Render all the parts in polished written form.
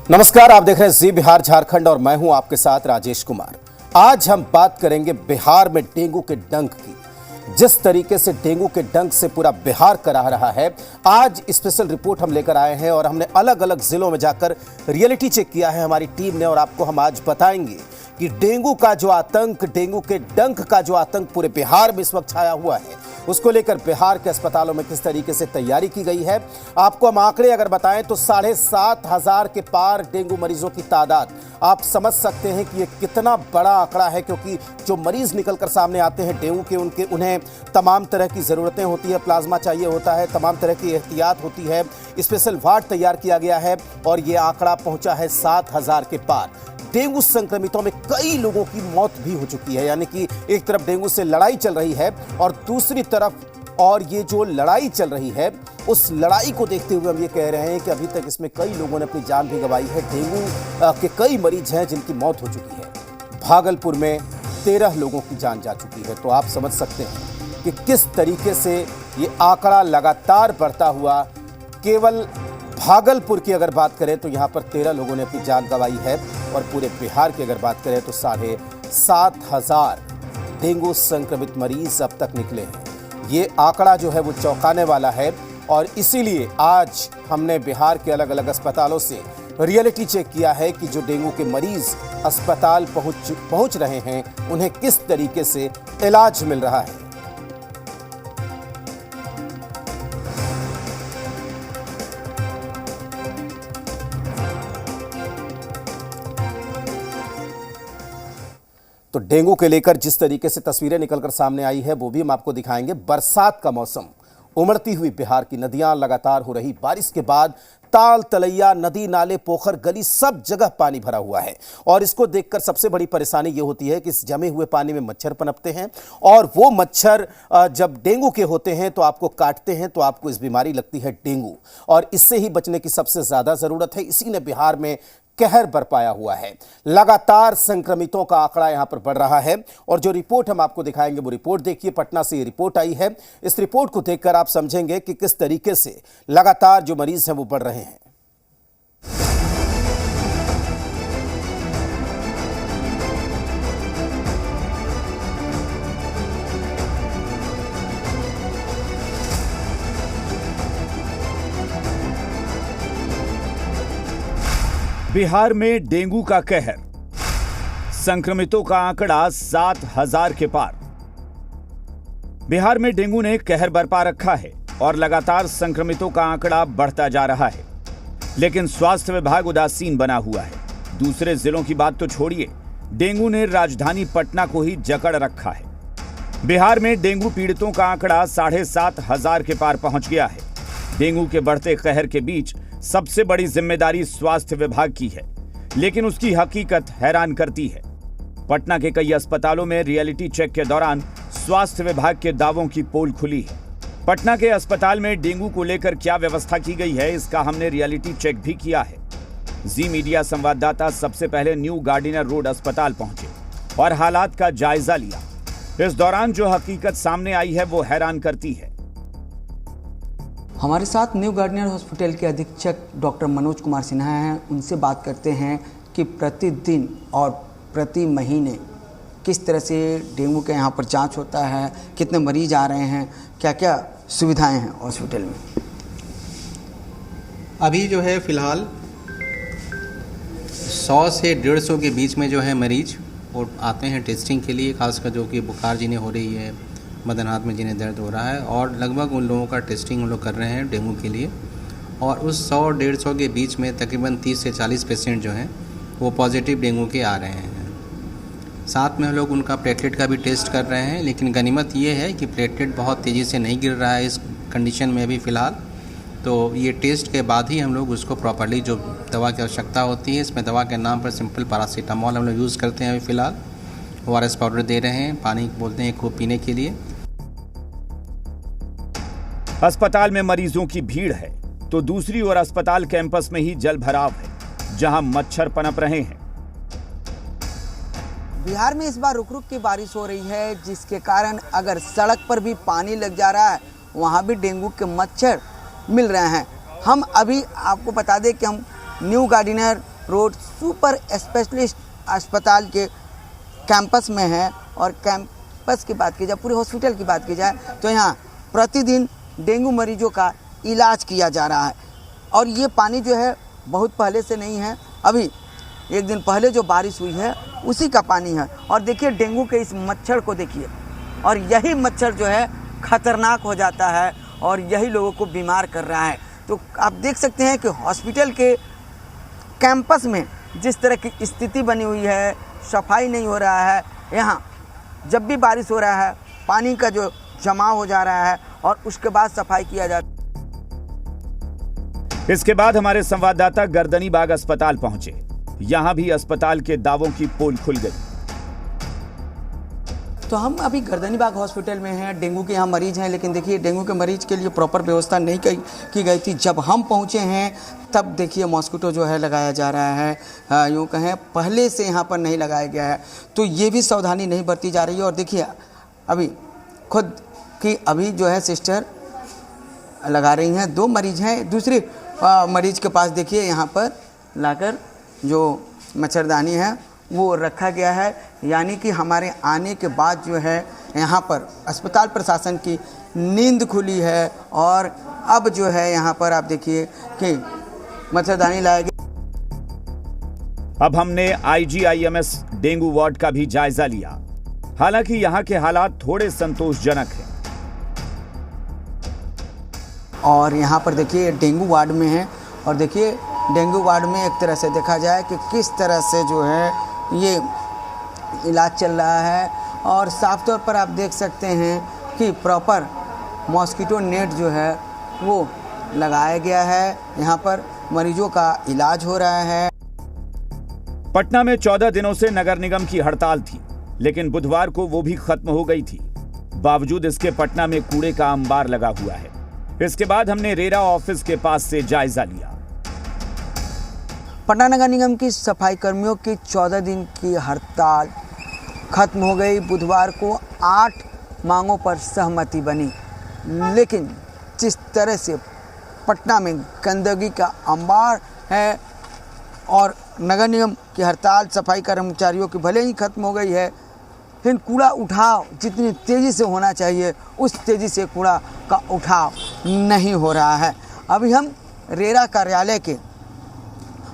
नमस्कार, आप देख रहे हैं जी बिहार झारखंड और मैं हूं आपके साथ राजेश कुमार। आज हम बात करेंगे बिहार में डेंगू के डंक की। जिस तरीके से डेंगू के डंक से पूरा बिहार कराह रहा है, आज स्पेशल रिपोर्ट हम लेकर आए हैं और हमने अलग अलग जिलों में जाकर रियलिटी चेक किया है हमारी टीम ने, और आपको हम आज बताएंगे कि डेंगू का जो आतंक, डेंगू के डंक का जो आतंक पूरे बिहार में इस वक्त छाया हुआ है, उसको लेकर बिहार के अस्पतालों में किस तरीके से तैयारी की गई है। आपको हम आंकड़े अगर बताएं तो 7,500 के पार डेंगू मरीजों की तादाद। आप समझ सकते हैं कि ये कितना बड़ा आंकड़ा है, क्योंकि जो मरीज निकलकर सामने आते हैं डेंगू के, उन्हें तमाम तरह की ज़रूरतें होती है, प्लाज्मा चाहिए होता है, तमाम तरह की एहतियात होती है। स्पेशल वार्ड तैयार किया गया है और ये आंकड़ा पहुंचा है 7,000 के पार। डेंगू संक्रमितों में कई लोगों की मौत भी हो चुकी है, यानी कि एक तरफ डेंगू से लड़ाई चल रही है और दूसरी तरफ, और ये जो लड़ाई चल रही है उस लड़ाई को देखते हुए हम ये कह रहे हैं कि अभी तक इसमें कई लोगों ने अपनी जान भी गंवाई है। डेंगू के कई मरीज हैं जिनकी मौत हो चुकी है। भागलपुर में 13 लोगों की जान जा चुकी है। तो आप समझ सकते हैं कि किस तरीके से ये आंकड़ा लगातार बढ़ता हुआ। केवल भागलपुर की अगर बात करें तो यहाँ पर 13 लोगों ने अपनी जान गंवाई है और पूरे बिहार की अगर बात करें तो 7,500 डेंगू संक्रमित मरीज अब तक निकले हैं। ये आंकड़ा जो है वो चौंकाने वाला है और इसीलिए आज हमने बिहार के अलग अलग अस्पतालों से रियलिटी चेक किया है कि जो डेंगू के मरीज अस्पताल पहुंच रहे हैं उन्हें किस तरीके से इलाज मिल रहा है। तो डेंगू के लेकर जिस तरीके से तस्वीरें निकलकर सामने आई है वो भी हम आपको दिखाएंगे। बरसात का मौसम, उमड़ती हुई बिहार की नदियां, लगातार हो रही बारिश के बाद ताल तलैया, नदी नाले, पोखर, गली, सब जगह पानी भरा हुआ है। और इसको देखकर सबसे बड़ी परेशानी ये होती है कि इस जमे हुए पानी में मच्छर पनपते हैं और वो मच्छर जब डेंगू के होते हैं तो आपको काटते हैं तो आपको इस बीमारी लगती है डेंगू, और इससे ही बचने की सबसे ज्यादा जरूरत है। इसी ने बिहार में कहर बरपाया हुआ है। लगातार संक्रमितों का आंकड़ा यहां पर बढ़ रहा है और जो रिपोर्ट हम आपको दिखाएंगे वो रिपोर्ट देखिए। पटना से ये रिपोर्ट आई है। इस रिपोर्ट को देखकर आप समझेंगे कि किस तरीके से लगातार जो मरीज हैं वो बढ़ रहे हैं। बिहार में डेंगू का कहर, संक्रमितों का आंकड़ा 7,000 के पार। बिहार में डेंगू ने कहर बरपा रखा है और लगातार संक्रमितों का आंकड़ा बढ़ता जा रहा है, लेकिन स्वास्थ्य विभाग उदासीन बना हुआ है। दूसरे जिलों की बात तो छोड़िए, डेंगू ने राजधानी पटना को ही जकड़ रखा है। बिहार में डेंगू पीड़ितों का आंकड़ा 7,500 के पार पहुंच गया है। डेंगू के बढ़ते कहर के बीच सबसे बड़ी जिम्मेदारी स्वास्थ्य विभाग की है, लेकिन उसकी हकीकत हैरान करती है। पटना के कई अस्पतालों में रियलिटी चेक के दौरान स्वास्थ्य विभाग के दावों की पोल खुली है। पटना के अस्पताल में डेंगू को लेकर क्या व्यवस्था की गई है, इसका हमने रियलिटी चेक भी किया है। जी मीडिया संवाददाता सबसे पहले न्यू गार्डिनर रोड अस्पताल पहुंचे और हालात का जायजा लिया। इस दौरान जो हकीकत सामने आई है वो हैरान करती है। हमारे साथ न्यू गार्डिनर हॉस्पिटल के अधीक्षक डॉक्टर मनोज कुमार सिन्हा हैं। उनसे बात करते हैं कि प्रतिदिन और प्रति महीने किस तरह से डेंगू के यहाँ पर जांच होता है, कितने मरीज आ रहे हैं, क्या क्या सुविधाएं हैं हॉस्पिटल में। अभी जो है फ़िलहाल 100 से 150 के बीच में जो है मरीज वो आते हैं टेस्टिंग के लिए, खासकर जो कि बुखार जिन्हें हो रही है, बदन हाथ में जिन्हें दर्द हो रहा है, और लगभग उन लोगों का टेस्टिंग हम लोग कर रहे हैं डेंगू के लिए। और उस 100-150 के बीच में तकरीबन 30 से 40 पेशेंट जो हैं वो पॉजिटिव डेंगू के आ रहे हैं। साथ में हम लोग उनका प्लेटलेट का भी टेस्ट कर रहे हैं, लेकिन गनीमत ये है कि प्लेटलेट बहुत तेज़ी से नहीं गिर रहा है इस कंडीशन में अभी फ़िलहाल। तो ये टेस्ट के बाद ही हम लोग उसको प्रॉपर्ली जो दवा की आवश्यकता होती है, इसमें दवा के नाम पर सिंपल पैरासीटामोल हम लोग यूज़ करते हैं अभी फ़िलहाल। ORS पाउडर दे रहे हैं, पानी बोलते हैं को पीने के लिए। अस्पताल में मरीजों की भीड़ है तो दूसरी ओर अस्पताल कैंपस में ही जल भराव है, जहां मच्छर पनप रहे हैं। बिहार में इस बार रुक रुक की बारिश हो रही है, जिसके कारण अगर सड़क पर भी पानी लग जा रहा है वहाँ भी डेंगू के मच्छर मिल रहे हैं। हम अभी आपको बता दें कि हम new Gardiner road super specialist अस्पताल के कैंपस में है। और कैंपस की बात की जाए, पूरे हॉस्पिटल की बात की जाए, तो यहाँ प्रतिदिन डेंगू मरीजों का इलाज किया जा रहा है। और ये पानी जो है बहुत पहले से नहीं है, अभी एक दिन पहले जो बारिश हुई है उसी का पानी है। और देखिए डेंगू के इस मच्छर को देखिए, और यही मच्छर जो है खतरनाक हो जाता है और यही लोगों को बीमार कर रहा है। तो आप देख सकते हैं कि हॉस्पिटल के कैंपस में जिस तरह की स्थिति बनी हुई है, सफाई नहीं हो रहा है। यहाँ जब भी बारिश हो रहा है पानी का जो जमा हो जा रहा है और उसके बाद सफाई किया जाता है। इसके बाद हमारे संवाददाता गर्दनीबाग अस्पताल पहुंचे। यहां भी अस्पताल के दावों की पोल खुल गई। तो हम अभी गर्दनीबाग हॉस्पिटल में हैं। डेंगू के यहाँ मरीज हैं, लेकिन देखिए डेंगू के मरीज के लिए प्रॉपर व्यवस्था नहीं की गई थी। जब हम पहुँचे हैं तब देखिए मॉस्किटो जो है लगाया जा रहा है, यूँ कहें पहले से यहाँ पर नहीं लगाया गया है, तो ये भी सावधानी नहीं बरती जा रही है। और देखिए अभी खुद की अभी जो है सिस्टर लगा रही हैं। 2 मरीज हैं, दूसरे मरीज के पास देखिए यहाँ पर लाकर जो मच्छरदानी है वो रखा गया है। यानी कि हमारे आने के बाद जो है यहाँ पर अस्पताल प्रशासन की नींद खुली है। और अब जो है यहाँ पर आप देखिए कि मच्छरदानी लाया गया। अब हमने IGIMS डेंगू वार्ड का भी जायजा लिया। हालांकि यहाँ के हालात थोड़े संतोषजनक हैं। और यहाँ पर देखिए डेंगू वार्ड में है, और देखिए डेंगू वार्ड में एक तरह से देखा जाए कि किस तरह से जो है ये इलाज चल रहा है। और साफ तौर पर आप देख सकते हैं कि प्रॉपर मॉस्किटो नेट जो है वो लगाया गया है। यहाँ पर मरीजों का इलाज हो रहा है। पटना में 14 दिनों से नगर निगम की हड़ताल थी, लेकिन बुधवार को वो भी खत्म हो गई थी। बावजूद इसके पटना में कूड़े का अंबार लगा हुआ है। इसके बाद हमने रेरा ऑफिस के पास से जायजा लिया। पटना नगर निगम की सफाई कर्मियों की 14 दिन की हड़ताल खत्म हो गई। बुधवार को 8 मांगों पर सहमति बनी, लेकिन जिस तरह से पटना में गंदगी का अंबार है और नगर निगम की हड़ताल सफाई कर्मचारियों की भले ही खत्म हो गई है, लेकिन कूड़ा उठाव जितनी तेज़ी से होना चाहिए उस तेज़ी से कूड़ा का उठाव नहीं हो रहा है। अभी हम रेरा कार्यालय के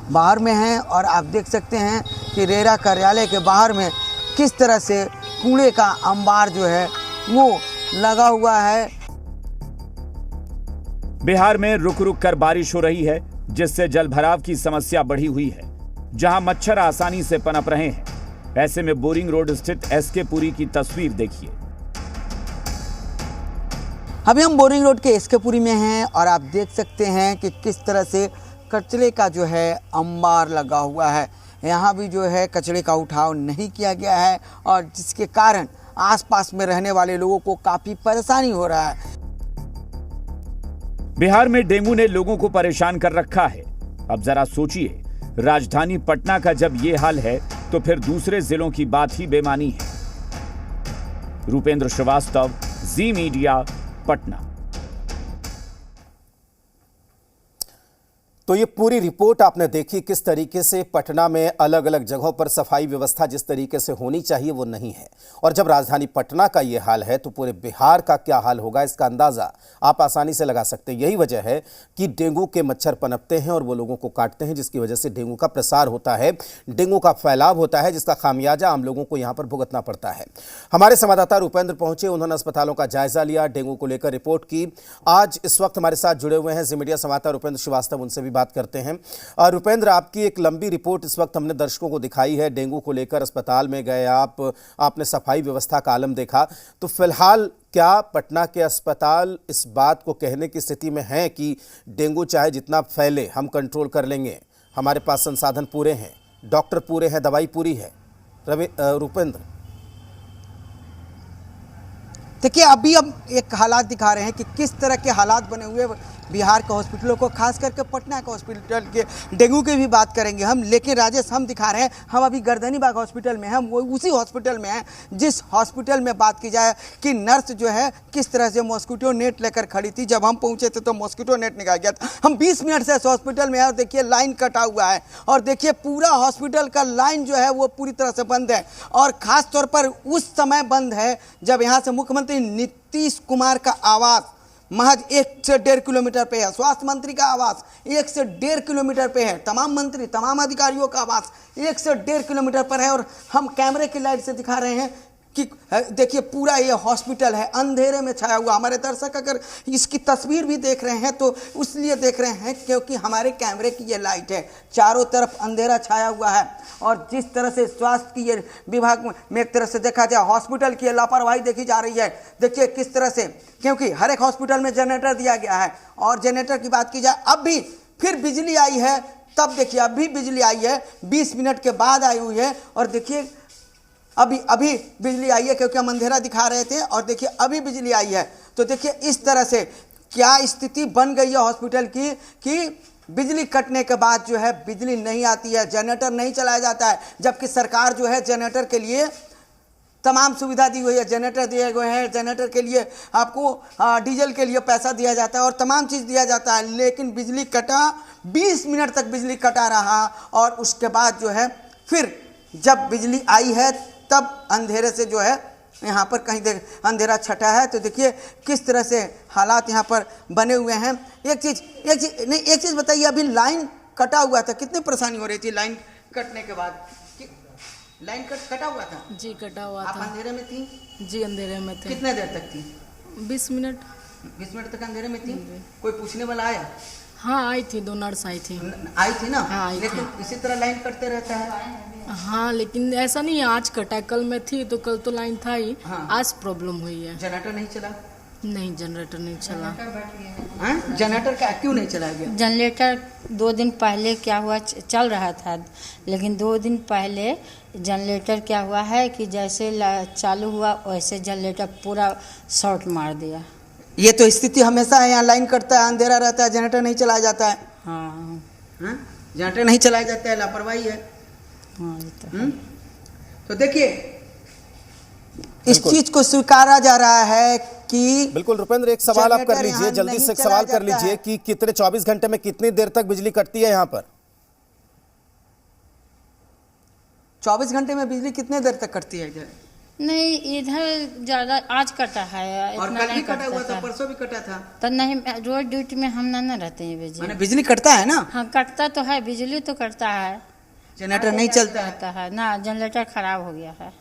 बाहर में हैं और आप देख सकते हैं कि रेरा कार्यालय के बाहर में किस तरह से कूड़े का अंबार जो है वो लगा हुआ है। बिहार में रुक रुक कर बारिश हो रही है, जिससे जलभराव की समस्या बढ़ी हुई है। जहां मच्छर आसानी से पनप रहे हैं, ऐसे में बोरिंग रोड स्थित SK पुरी की तस्वीर देखिए। अभी हम बोरिंग रोड के SK पुरी में हैं और आप देख सकते हैं कि किस तरह से कचरे का जो है अंबार लगा हुआ है। यहाँ भी जो है कचरे का उठाव नहीं किया गया है और जिसके कारण आसपास में रहने वाले लोगों को काफ़ी परेशानी हो रहा है। बिहार में डेंगू ने लोगों को परेशान कर रखा है। अब जरा सोचिए, राजधानी पटना का जब ये हाल है तो फिर दूसरे जिलों की बात ही बेमानी है। रूपेंद्र श्रीवास्तव, जी मीडिया, पटना। तो ये पूरी रिपोर्ट आपने देखी, किस तरीके से पटना में अलग अलग जगहों पर सफाई व्यवस्था जिस तरीके से होनी चाहिए वो नहीं है। और जब राजधानी पटना का ये हाल है तो पूरे बिहार का क्या हाल होगा, इसका अंदाज़ा आप आसानी से लगा सकते हैं। यही वजह है कि डेंगू के मच्छर पनपते हैं और वो लोगों को काटते हैं, जिसकी वजह से डेंगू का प्रसार होता है, डेंगू का फैलाव होता है, जिसका खामियाजा आम लोगों को यहाँ पर भुगतना पड़ता है। हमारे संवाददाता रूपेंद्र पहुंचे, उन्होंने अस्पतालों का जायजा लिया, डेंगू को लेकर रिपोर्ट की। आज इस वक्त हमारे साथ जुड़े हुए हैं जी मीडिया संवाददाता रूपेंद्र श्रीवास्तव, उनसे भी बात करते हैं। रूपेंद्र, आपकी एक लंबी रिपोर्ट इस वक्त हमने दर्शकों को दिखाई है। डेंगू को लेकर अस्पताल में गए आपने सफाई व्यवस्था का आलम देखा, तो फिलहाल क्या पटना के अस्पताल इस बात को कहने की स्थिति में हैं कि डेंगू चाहे जितना फैले हम कंट्रोल कर लेंगे, हमारे पास संसाधन पूरे हैं, डॉक्टर पूरे हैं, दवाई पूरी है? रूपेंद्र, देखिए अभी हम एक हालात दिखा रहे हैं कि किस तरह के हालात बने हुए बिहार के हॉस्पिटलों को, खास करके पटना के हॉस्पिटल के डेंगू की भी बात करेंगे हम। लेकिन राजेश, हम दिखा रहे हैं, हम अभी गर्दनीबाग हॉस्पिटल में हैं, हम वो उसी हॉस्पिटल में हैं जिस हॉस्पिटल में बात की जाए कि नर्स जो है किस तरह से मॉस्किटो नेट लेकर खड़ी थी। जब हम पहुंचे थे तो मॉस्किटो नेट निकाल गया था। हम 20 मिनट से इस हॉस्पिटल में हैं और देखिए लाइन कटा हुआ है, और देखिए पूरा हॉस्पिटल का लाइन जो है वो पूरी तरह से बंद है, और ख़ास तौर पर उस समय बंद है जब यहाँ से मुख्यमंत्री नीतीश कुमार का आवास महज 1 से 1.5 किलोमीटर पे है, स्वास्थ्य मंत्री का आवास 1 से 1.5 किलोमीटर पे है, तमाम मंत्री तमाम अधिकारियों का आवास 1 से 1.5 किलोमीटर पर है। और हम कैमरे की लाइट से दिखा रहे हैं कि देखिए पूरा ये हॉस्पिटल है अंधेरे में छाया हुआ। हमारे दर्शक अगर इसकी तस्वीर भी देख रहे हैं तो इसलिए देख रहे हैं क्योंकि हमारे कैमरे की ये लाइट है, चारों तरफ अंधेरा छाया हुआ है। और जिस तरह से स्वास्थ्य की ये विभाग में एक तरह से देखा जाए हॉस्पिटल की लापरवाही देखी जा रही है। देखिए किस तरह से, क्योंकि हर एक हॉस्पिटल में जनरेटर दिया गया है, और जनरेटर की बात की जाए अब भी फिर बिजली आई है, तब देखिए अभी बिजली आई है, 20 मिनट के बाद आई हुई है, और देखिए अभी बिजली आई है क्योंकि हम अंधेरा दिखा रहे थे, और देखिए अभी बिजली आई है। तो देखिए इस तरह से क्या स्थिति बन गई है हॉस्पिटल की कि बिजली कटने के बाद जो है बिजली नहीं आती है, जनरेटर नहीं चलाया जाता है, जबकि सरकार जो है जनरेटर के लिए तमाम सुविधा दी हुई है, जनरेटर दिए गए हैं, जनरेटर के लिए आपको डीजल के लिए पैसा दिया जाता है और तमाम चीज़ दिया जाता है। लेकिन बिजली कटा, 20 मिनट तक बिजली कटा रहा, और उसके बाद जो है फिर जब बिजली आई है तब अंधेरे से जो है यहाँ पर कहीं देख अंधेरा छटा है। तो देखिए किस तरह से हालात यहाँ पर बने हुए हैं। एक चीज़ बताइए, अभी लाइन कटा हुआ था, कितनी परेशानी हो रही थी लाइन कटने के बाद? लाइन कटा हुआ था? जी कटा हुआ आप था। अंधेरे में थी? जी अंधेरे में थे। कितने देर तक थी? 20 मिनट। 20 मिनट तक अंधेरे में थी? कोई पूछने वाला आया? हाँ आई थी, 2 नर्स आई थी। आई थी ना? हाँ, आई लेकिन इसी तरह लाइन कटते रहता है। हाँ लेकिन ऐसा नहीं है आज कटा, कल मैं थी तो कल तो लाइन था ही। हाँ। आज प्रॉब्लम हुई है। जनरेटर नहीं चला? नहीं जनरेटर नहीं चला। हाँ? जनरेटर का क्यों नहीं चलाया गया? जनरेटर 2 दिन पहले क्या हुआ, चल रहा था, लेकिन 2 दिन पहले जनरेटर क्या हुआ है कि जैसे चालू हुआ वैसे जनरेटर पूरा शॉर्ट मार दिया। ये तो स्थिति हमेशा है, यहाँ लाइन कटता है, अंधेरा रहता है, जनरेटर नहीं चलाया जाता है। हाँ जनरेटर नहीं चलाया जाता है, लापरवाही है। हाँ ये तो है। तो देखिए इस चीज को स्वीकारा जा रहा है कि बिल्कुल। रुपेंद्र, एक सवाल आप कर जनरेटर लीजिए, यहाँ जल्दी नहीं से एक चलाया सवाल कर जाता लीजिए है। कि कितने 24 घंटे में कितनी देर तक बिजली कटती है यहाँ पर? 24 घंटे में बिजली कितने देर तक कटती है इधर? नहीं इधर ज़्यादा आज कटा है, और इतना कल भी नहीं कटा हुआ कटता था, था। परसों भी कटा था। तो नहीं, रोज ड्यूटी में हम ना रहते हैं बिजली। मैंने बिजली कटता है ना? हाँ कटता तो है, बिजली तो कटता है, जनरेटर नहीं चलता है। रहता है ना। जनरेटर खराब हो गया है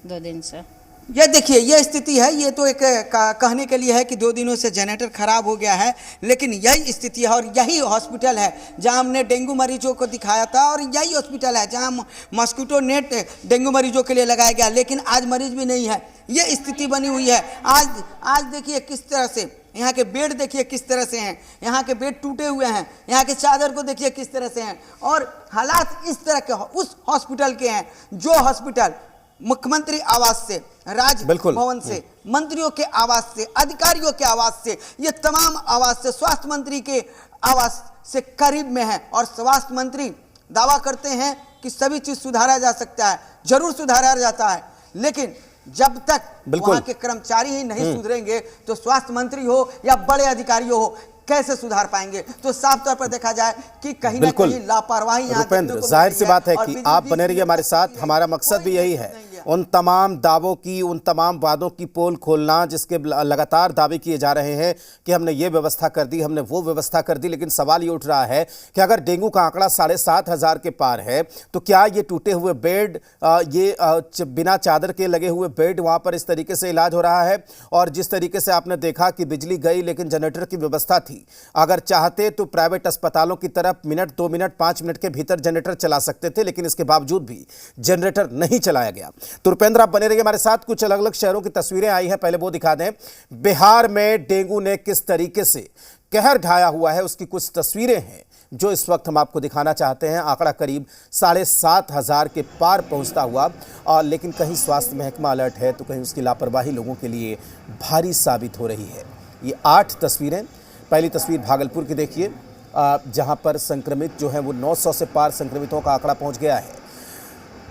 2 दिन से। ये देखिए ये स्थिति है, ये तो एक कहने के लिए है कि 2 दिनों से जनरेटर खराब हो गया है, लेकिन यही स्थिति है। और यही हॉस्पिटल है जहां हमने डेंगू मरीजों को दिखाया था, और यही हॉस्पिटल है जहां मॉस्किटो नेट डेंगू मरीजों के लिए लगाया गया, लेकिन आज मरीज भी नहीं है। ये स्थिति बनी हुई है। आज देखिए किस तरह से यहाँ के बेड देखिए किस तरह से हैं, यहाँ के बेड टूटे हुए हैं, यहाँ के चादर को देखिए किस तरह से हैं, और हालात इस तरह के उस हॉस्पिटल के हैं जो हॉस्पिटल मुख्यमंत्री आवास से, राज भवन से, मंत्रियों के आवास से, अधिकारियों के आवास से, ये तमाम आवास से, स्वास्थ्य मंत्री के आवास से करीब में है। और स्वास्थ्य मंत्री दावा करते हैं कि सभी चीज सुधारा जा सकता है, जरूर सुधारा जाता है, लेकिन जब तक वहां के कर्मचारी ही नहीं सुधरेंगे तो स्वास्थ्य मंत्री हो या बड़े अधिकारी हो कैसे सुधार पाएंगे? तो साफ तौर पर देखा जाए कि कहीं ना कहीं लापरवाही। रुपेंद्र, जाहिर सी बात है कि आप बने रहिए हमारे साथ, हमारा मकसद भी यही है, उन तमाम दावों की, उन तमाम वादों की पोल खोलना जिसके लगातार दावे किए जा रहे हैं कि हमने ये व्यवस्था कर दी, हमने वो व्यवस्था कर दी। लेकिन सवाल ये उठ रहा है कि अगर डेंगू का आंकड़ा 7,500 के पार है तो क्या ये टूटे हुए बेड, ये बिना चादर के लगे हुए बेड, वहां पर इस तरीके से इलाज हो रहा है? और जिस तरीके से आपने देखा कि बिजली गई लेकिन जनरेटर की व्यवस्था थी, अगर चाहते तो प्राइवेट अस्पतालों की तरफ मिनट 2 मिनट 5 मिनट के भीतर जनरेटर चला सकते थे, लेकिन इसके बावजूद भी जनरेटर नहीं चलाया गया। तो रुपेंद्र, आप बने रहिए हमारे साथ। कुछ अलग अलग शहरों की तस्वीरें आई हैं, पहले वो दिखा दें। बिहार में डेंगू ने किस तरीके से कहर ढाया हुआ है उसकी कुछ तस्वीरें हैं जो इस वक्त हम आपको दिखाना चाहते हैं। आंकड़ा करीब 7,500 के पार पहुंचता हुआ, और लेकिन कहीं स्वास्थ्य महकमा अलर्ट है तो कहीं उसकी लापरवाही लोगों के लिए भारी साबित हो रही है। ये 8 तस्वीरें पहली तस्वीर भागलपुर की देखिए, जहां पर संक्रमित जो है वो 900 से पार संक्रमितों का आंकड़ा पहुंच गया है।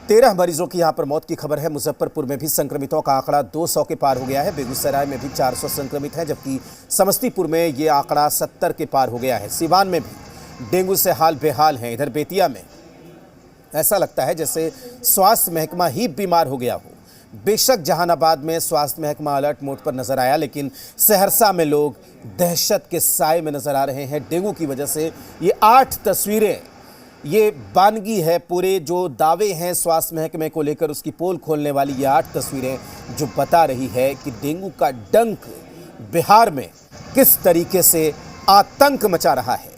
13 मरीजों की यहां पर मौत की खबर है। मुजफ्फरपुर में भी संक्रमितों का आंकड़ा 200 के पार हो गया है। बेगूसराय में भी 400 संक्रमित हैं, जबकि समस्तीपुर में ये आंकड़ा 70 के पार हो गया है। सीवान में भी डेंगू से हाल बेहाल हैं। इधर बेतिया में ऐसा लगता है जैसे स्वास्थ्य महकमा ही बीमार हो गया हो। बेशक जहानाबाद में स्वास्थ्य महकमा अलर्ट मोड पर नजर आया, लेकिन सहरसा में लोग दहशत के साए में नजर आ रहे हैं डेंगू की वजह से। ये 8 तस्वीरें, ये बानगी है, पूरे जो दावे हैं स्वास्थ्य महकमे को लेकर उसकी पोल खोलने वाली ये 8 तस्वीरें जो बता रही है कि डेंगू का डंक बिहार में किस तरीके से आतंक मचा रहा है।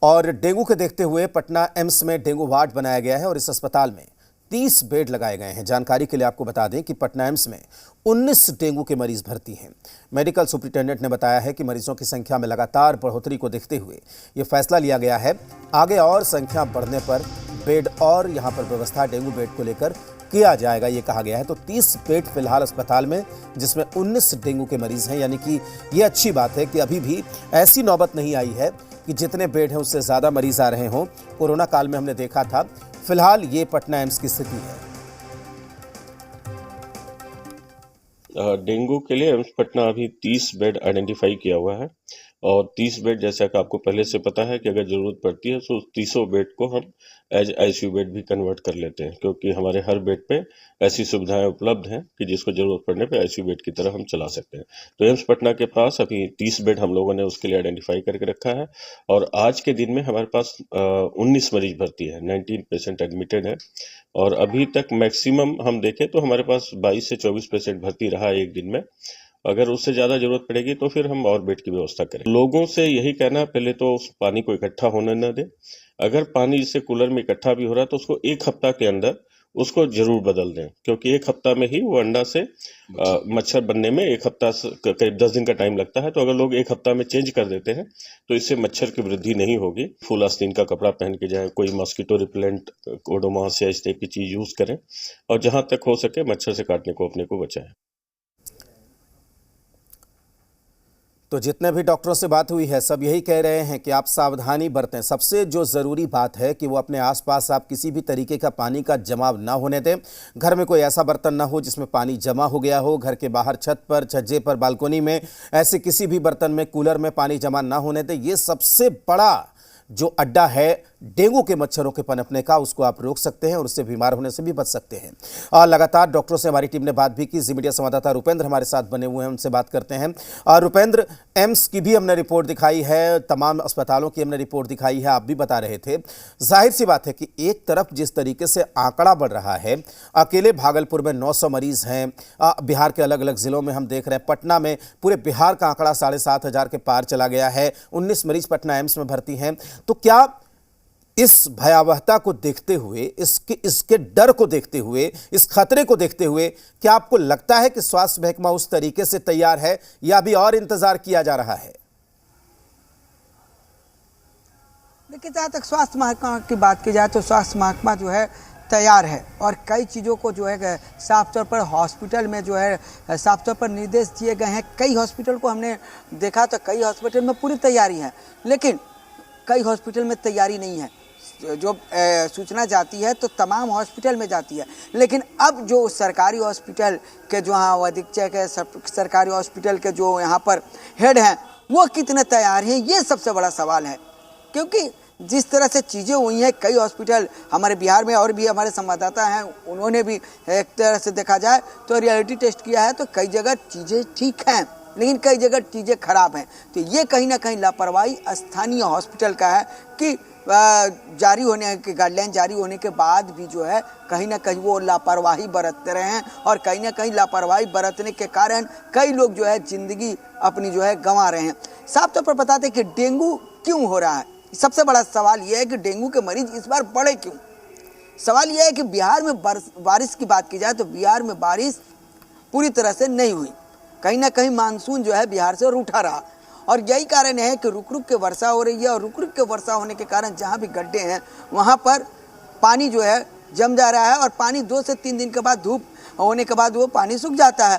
और डेंगू के देखते हुए पटना एम्स में डेंगू वार्ड बनाया गया है और इस अस्पताल में 30 बेड लगाए गए हैं। जानकारी के लिए आपको बता दें कि पटना एम्स में 19 डेंगू के मरीज भर्ती हैं। मेडिकल सुपरिटेंडेंट ने बताया है कि मरीजों की संख्या में लगातार बढ़ोतरी को देखते हुए ये फैसला लिया गया है। आगे और संख्या बढ़ने पर बेड और यहाँ पर व्यवस्था डेंगू बेड को लेकर किया जाएगा, ये कहा गया है। तो 30 बेड फिलहाल अस्पताल में, जिसमें 19 डेंगू के मरीज हैं, यानी कि ये अच्छी बात है कि अभी भी ऐसी नौबत नहीं आई है कि जितने बेड हैं उससे ज़्यादा मरीज आ रहे हों। कोरोना काल में हमने देखा था। फिलहाल ये पटना एम्स की स्थिति है। डेंगू के लिए एम्स पटना अभी 30 बेड आइडेंटिफाई किया हुआ है और 30 बेड, जैसा कि आपको पहले से पता है कि अगर ज़रूरत पड़ती है तो 30 बेड को हम एज आईसीयू बेड भी कन्वर्ट कर लेते हैं, क्योंकि हमारे हर बेड पे ऐसी सुविधाएं उपलब्ध हैं कि जिसको ज़रूरत पड़ने पे आईसीयू बेड की तरह हम चला सकते हैं। तो एम्स पटना के पास अभी 30 बेड हम लोगों ने उसके लिए आइडेंटिफाई करके रखा है और आज के दिन में हमारे पास 19 मरीज भर्ती है, 19 पेशेंट एडमिटेड है और अभी तक मैक्सिमम हम देखें तो हमारे पास 22 से 24 पेशेंट भर्ती रहा है एक दिन में। अगर उससे ज़्यादा ज़रूरत पड़ेगी तो फिर हम और बेड की व्यवस्था करें। लोगों से यही कहना, पहले तो उस पानी को इकट्ठा होने न दें। अगर पानी जैसे कूलर में इकट्ठा भी हो रहा है तो उसको 1 हफ्ता के अंदर उसको जरूर बदल दें, क्योंकि 1 हफ्ता में ही वो अंडा से मच्छर बनने में 1 हफ्ता करीब 10 दिन का टाइम लगता है। तो अगर लोग 1 हफ्ता में चेंज कर देते हैं तो इससे मच्छर की वृद्धि नहीं होगी। फुल आस्तीन का कपड़ा पहन के जाए, कोई मॉस्किटो रिपेलेंट ओडोमॉस या इस टाइप की चीज़ यूज़ करें और जहाँ तक हो सके मच्छर से काटने को अपने को बचाएं। तो जितने भी डॉक्टरों से बात हुई है सब यही कह रहे हैं कि आप सावधानी बरतें। सबसे जो ज़रूरी बात है कि वो अपने आसपास आप किसी भी तरीके का पानी का जमाव ना होने दें। घर में कोई ऐसा बर्तन ना हो जिसमें पानी जमा हो गया हो। घर के बाहर छत पर, छज्जे पर, बालकोनी में ऐसे किसी भी बर्तन में, कूलर में पानी जमा ना होने दें। ये सबसे बड़ा जो अड्डा है डेंगू के मच्छरों के पनपने का, उसको आप रोक सकते हैं और उससे बीमार होने से भी बच सकते हैं। और लगातार डॉक्टरों से हमारी टीम ने बात भी की। जी मीडिया संवाददाता रुपेंद्र हमारे साथ बने हुए हैं, उनसे बात करते हैं। और रुपेंद्र, एम्स की भी हमने रिपोर्ट दिखाई है, तमाम अस्पतालों की हमने रिपोर्ट दिखाई है, आप भी बता रहे थे। जाहिर सी बात है कि एक तरफ जिस तरीके से आंकड़ा बढ़ रहा है, अकेले भागलपुर में 900 मरीज हैं, बिहार के अलग अलग जिलों में हम देख रहे हैं, पटना में पूरे बिहार का आंकड़ा 7,500 के पार चला गया है, 19 मरीज पटना एम्स में भर्ती हैं। तो क्या इस भयावहता को देखते हुए, इसके डर को देखते हुए, इस खतरे को देखते हुए, क्या आपको लगता है कि स्वास्थ्य महकमा उस तरीके से तैयार है या अभी और इंतजार किया जा रहा है? देखिए, जहाँ तक स्वास्थ्य महकमा की बात की जाए तो स्वास्थ्य महकमा जो है तैयार है और कई चीज़ों को जो है साफ तौर पर हॉस्पिटल में जो है साफ तौर पर निर्देश दिए गए हैं। कई हॉस्पिटल को हमने देखा तो कई हॉस्पिटल में पूरी तैयारी है, लेकिन कई हॉस्पिटल में तैयारी नहीं है। जो सूचना जाती है तो तमाम हॉस्पिटल में जाती है, लेकिन अब जो सरकारी हॉस्पिटल के जो यहाँ अधीक्षक है, सरकारी हॉस्पिटल के जो यहाँ पर हेड हैं, वो कितने तैयार हैं, ये सबसे बड़ा सवाल है। क्योंकि जिस तरह से चीज़ें हुई हैं, कई हॉस्पिटल हमारे बिहार में और भी हमारे संवाददाता हैं, उन्होंने भी एक तरह से देखा जाए तो रियलिटी टेस्ट किया है, तो कई जगह चीज़ें ठीक हैं लेकिन कई जगह चीज़ें खराब हैं। तो ये कहीं ना कहीं लापरवाही स्थानीय हॉस्पिटल का है कि जारी होने के गाइडलाइन जारी होने के बाद भी जो है कहीं ना कहीं वो लापरवाही बरतते रहे हैं और कहीं ना कहीं लापरवाही बरतने के कारण कई लोग जो है ज़िंदगी अपनी जो है गंवा रहे हैं। साफ तौर पर बताते हैं कि डेंगू क्यों हो रहा है। सबसे बड़ा सवाल यह है कि डेंगू के मरीज इस बार बढ़े क्यों। सवाल यह है कि बिहार में बारिश की बात की जाए तो बिहार में बारिश पूरी तरह से नहीं हुई। कहीं ना कहीं मानसून जो है बिहार से रूठा रहा और यही कारण है कि रुक रुक के वर्षा हो रही है और रुक रुक के वर्षा होने के कारण जहाँ भी गड्ढे हैं वहाँ पर पानी जो है जम जा रहा है और पानी 2 से 3 दिन के बाद धूप होने के बाद वो पानी सूख जाता है।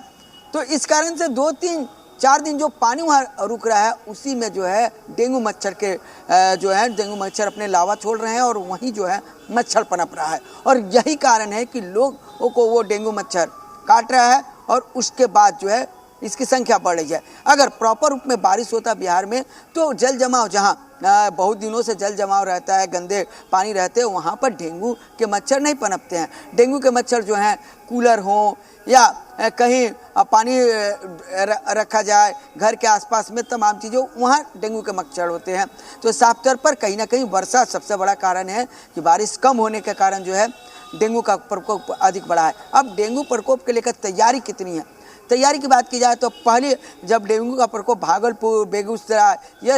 तो इस कारण से 2-3-4 दिन जो पानी वहाँ रुक रहा है उसी में जो है डेंगू मच्छर के डेंगू मच्छर अपने लावा छोड़ रहे हैं और वहीं जो है मच्छर पनप रहा है और यही कारण है कि लोगों को वो डेंगू मच्छर काट रहा है और उसके बाद जो है इसकी संख्या बढ़ रही है। अगर प्रॉपर रूप में बारिश होता बिहार में तो जल जमाव जहाँ बहुत दिनों से जल जमाव रहता है, गंदे पानी रहते हैं, वहाँ पर डेंगू के मच्छर नहीं पनपते हैं। डेंगू के मच्छर जो हैं कूलर हो या कहीं पानी रखा जाए घर के आसपास में, तमाम चीज़ों वहाँ डेंगू के मच्छर होते हैं। तो साफ तौर पर कहीं ना कहीं वर्षा सबसे बड़ा कारण है कि बारिश कम होने के कारण जो है डेंगू का प्रकोप अधिक बढ़ा है। अब डेंगू प्रकोप के लेकर तैयारी कितनी है? तैयारी की बात की जाए तो पहले जब डेंगू का प्रकोप भागलपुर, बेगूसराय या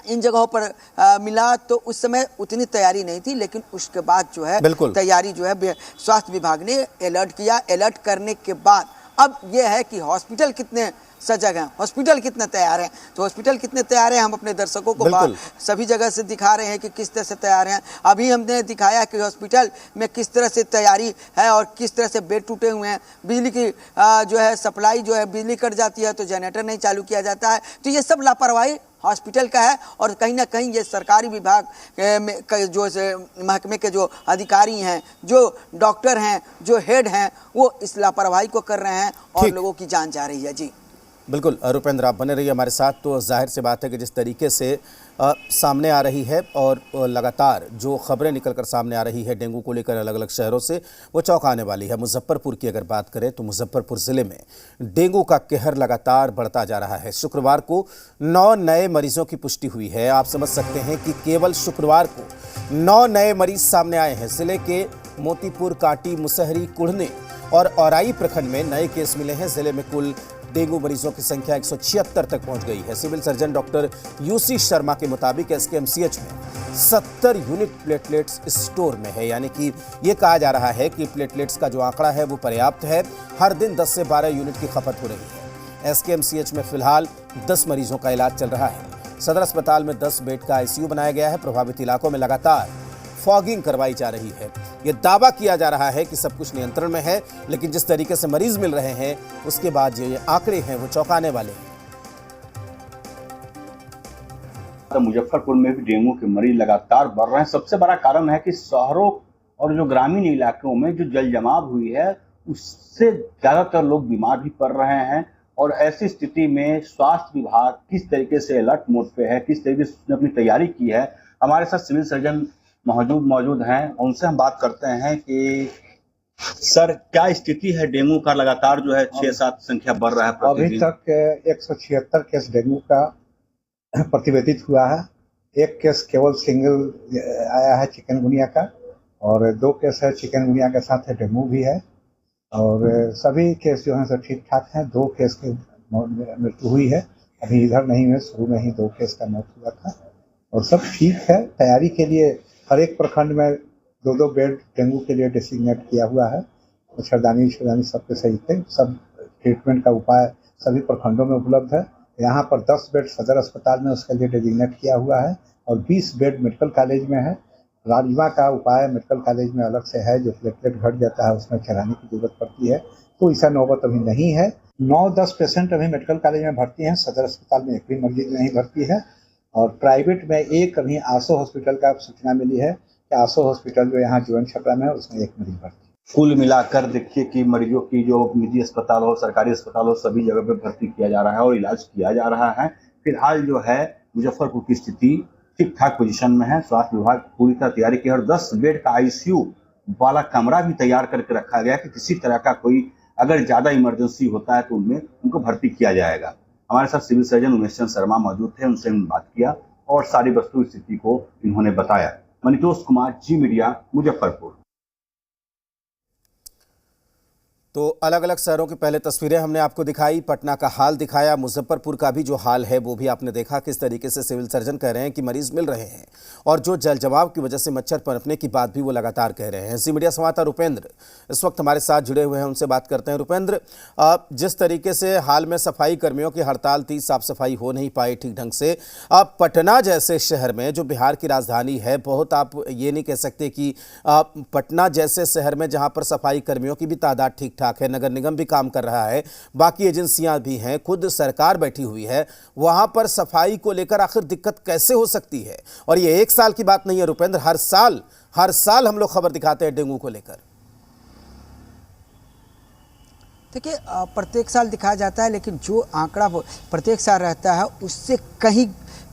इन जगहों पर मिला तो उस समय उतनी तैयारी नहीं थी, लेकिन उसके बाद जो है तैयारी जो है स्वास्थ्य विभाग ने अलर्ट किया। अलर्ट करने के बाद अब ये है कि हॉस्पिटल कितने सजग हैं, हॉस्पिटल कितने तैयार हैं। तो हॉस्पिटल कितने तैयार हैं हम अपने दर्शकों को सभी जगह से दिखा रहे हैं कि किस तरह से तैयार हैं। अभी हमने दिखाया कि हॉस्पिटल में किस तरह से तैयारी है और किस तरह से बेड टूटे हुए हैं। बिजली की जो है सप्लाई जो है, बिजली कट जाती है तो जनरेटर नहीं चालू किया जाता है। तो ये सब लापरवाही हॉस्पिटल का है और कहीं ना कहीं ये सरकारी विभाग में जो महकमे के जो अधिकारी हैं, जो डॉक्टर हैं, जो हेड हैं, वो इस लापरवाही को कर रहे हैं और लोगों की जान जा रही है। जी बिल्कुल रुपेंद्र, आप बने रहिए हमारे साथ। तो जाहिर सी बात है कि जिस तरीके से सामने आ रही है और लगातार जो खबरें निकलकर सामने आ रही है डेंगू को लेकर अलग अलग शहरों से, वो चौंकाने वाली है। मुजफ्फरपुर की अगर बात करें तो मुजफ्फरपुर ज़िले में डेंगू का कहर लगातार बढ़ता जा रहा है। शुक्रवार को 9 नए मरीजों की पुष्टि हुई है। आप समझ सकते हैं कि केवल शुक्रवार को 9 नए मरीज सामने आए हैं। जिले के मोतीपुर, काटी, मुसहरी, कुढ़ने और औराई प्रखंड में नए केस मिले हैं। जिले में कुल डेंगू मरीजों की संख्या 176 तक पहुंच गई है। Civil surgeon doctor UC Sharma के मुताबिक एसकेएमसीएच में 70 यूनिट प्लेटलेट्स स्टोर में है, यानी कि ये कहा जा रहा है कि प्लेटलेट्स का जो आंकड़ा है वो पर्याप्त है। हर दिन 10 से 12 यूनिट की खपत हो रही है। एसकेएमसीएच में फिलहाल 10 मरीजों का इलाज चल रहा है। सदर अस्पताल में 10 बेड का आईसीयू बनाया गया है। प्रभावित इलाकों में लगातार फॉगिंग करवाई जा रही है। ये दावा किया जा रहा है कि सब कुछ नियंत्रण में है, लेकिन जिस तरीके से मरीज मिल रहे हैं उसके बाद जो ये आंकड़े हैं वो चौंकाने वाले हैं। तो मुजफ्फरपुर में भी डेंगू के मरीज लगातार बढ़ रहे हैं। सबसे बड़ा कारण है कि शहरों और जो ग्रामीण इलाकों में जो जल जमाव हुई है उससे ज्यादातर लोग बीमार भी पड़ रहे हैं। और ऐसी स्थिति में स्वास्थ्य विभाग किस तरीके से अलर्ट मोड पे है, किस तरीके से उसने अपनी तैयारी की है। हमारे साथ सिविल सर्जन मौजूद हैं, उनसे हम बात करते हैं कि सर क्या स्थिति है डेंगू का? लगातार जो है 6-7 संख्या बढ़ रहा है प्रतिदिन। अभी तक 176 केस डेंगू का प्रतिवेदित हुआ है। एक केस केवल सिंगल आया है चिकनगुनिया का और 2 केस है चिकनगुनिया के साथ डेंगू भी है और सभी केस जो हैं सब ठीक ठाक हैं। 2 केस की मृत्यु हुई है, अभी इधर नहीं हुए, शुरू में ही 2 केस का मौत हुआ था और सब ठीक है। तैयारी के लिए हर एक प्रखंड में 2-2 बेड डेंगू के लिए डेसिग्नेट किया हुआ है। मच्छरदानी सबके सही थे, सब ट्रीटमेंट का उपाय सभी प्रखंडों में उपलब्ध है। यहाँ पर 10 बेड सदर अस्पताल में उसके लिए डेजिग्नेट किया हुआ है और 20 बेड मेडिकल कॉलेज में है। राजमा का उपाय मेडिकल कॉलेज में अलग से है, जो प्लेटलेट घट जाता है उसमें चढ़ाने की जरूरत पड़ती है, तो ऐसा नौबत अभी नहीं है। 9-10 पेशेंट अभी मेडिकल कॉलेज में भर्ती हैं। सदर अस्पताल में एक भी मरीज नहीं भर्ती है और प्राइवेट में एक अभी आसो हॉस्पिटल का सूचना मिली है कि आसो हॉस्पिटल जो यहाँ जीवन छपरा में है उसमें एक मरीज भर्ती। कुल मिलाकर देखिए कि मरीजों की जो निजी अस्पताल हो, सरकारी अस्पताल हो, सभी जगह पे भर्ती किया जा रहा है और इलाज किया जा रहा है। फिलहाल जो है मुजफ्फरपुर की स्थिति ठीक ठाक पोजीशन में है। स्वास्थ्य विभाग पूरी तरह तैयारी की और 10 बेड का आईसीयू वाला कमरा भी तैयार करके रखा गया कि किसी तरह का कोई अगर ज्यादा इमरजेंसी होता है तो उनमें उनको भर्ती किया जाएगा। हमारे साथ सिविल सर्जन उमेश चंद शर्मा मौजूद थे, उनसे हमने बात किया और सारी वस्तु स्थिति को इन्होंने बताया। मनीतोष कुमार, जी मीडिया, मुजफ्फरपुर। तो अलग अलग शहरों की पहले तस्वीरें हमने आपको दिखाई, पटना का हाल दिखाया, मुजफ्फरपुर का भी जो हाल है वो भी आपने देखा। किस तरीके से सिविल सर्जन कह रहे हैं कि मरीज मिल रहे हैं और जो जल जमाव की वजह से मच्छर पनपने की बात भी वो लगातार कह रहे हैं। जी मीडिया संवाददाता रुपेंद्र इस वक्त हमारे साथ जुड़े हुए हैं, उनसे बात करते हैं। रुपेंद्र, जिस तरीके से हाल में सफाई कर्मियों की हड़ताल थी, साफ सफाई हो नहीं पाई ठीक ढंग से, अब पटना जैसे शहर में जो बिहार की राजधानी है, बहुत आप ये नहीं कह सकते कि पटना जैसे शहर में जहाँ पर सफाई कर्मियों की भी तादाद ठीक ठाक है, नगर निगम भी काम कर रहा है, बाकी एजेंसियां भी हैं, खुद सरकार बैठी हुई है, वहां पर सफाई को लेकर आखिर दिक्कत कैसे हो सकती है? और ये एक साल की बात नहीं है रुपेंद्र, हर साल हम लोग खबर दिखाते हैं डेंगू को लेकर। देखिए, प्रत्येक साल दिखाया जाता है, लेकिन जो आंकड़ा प्रत्येक साल रहता है उससे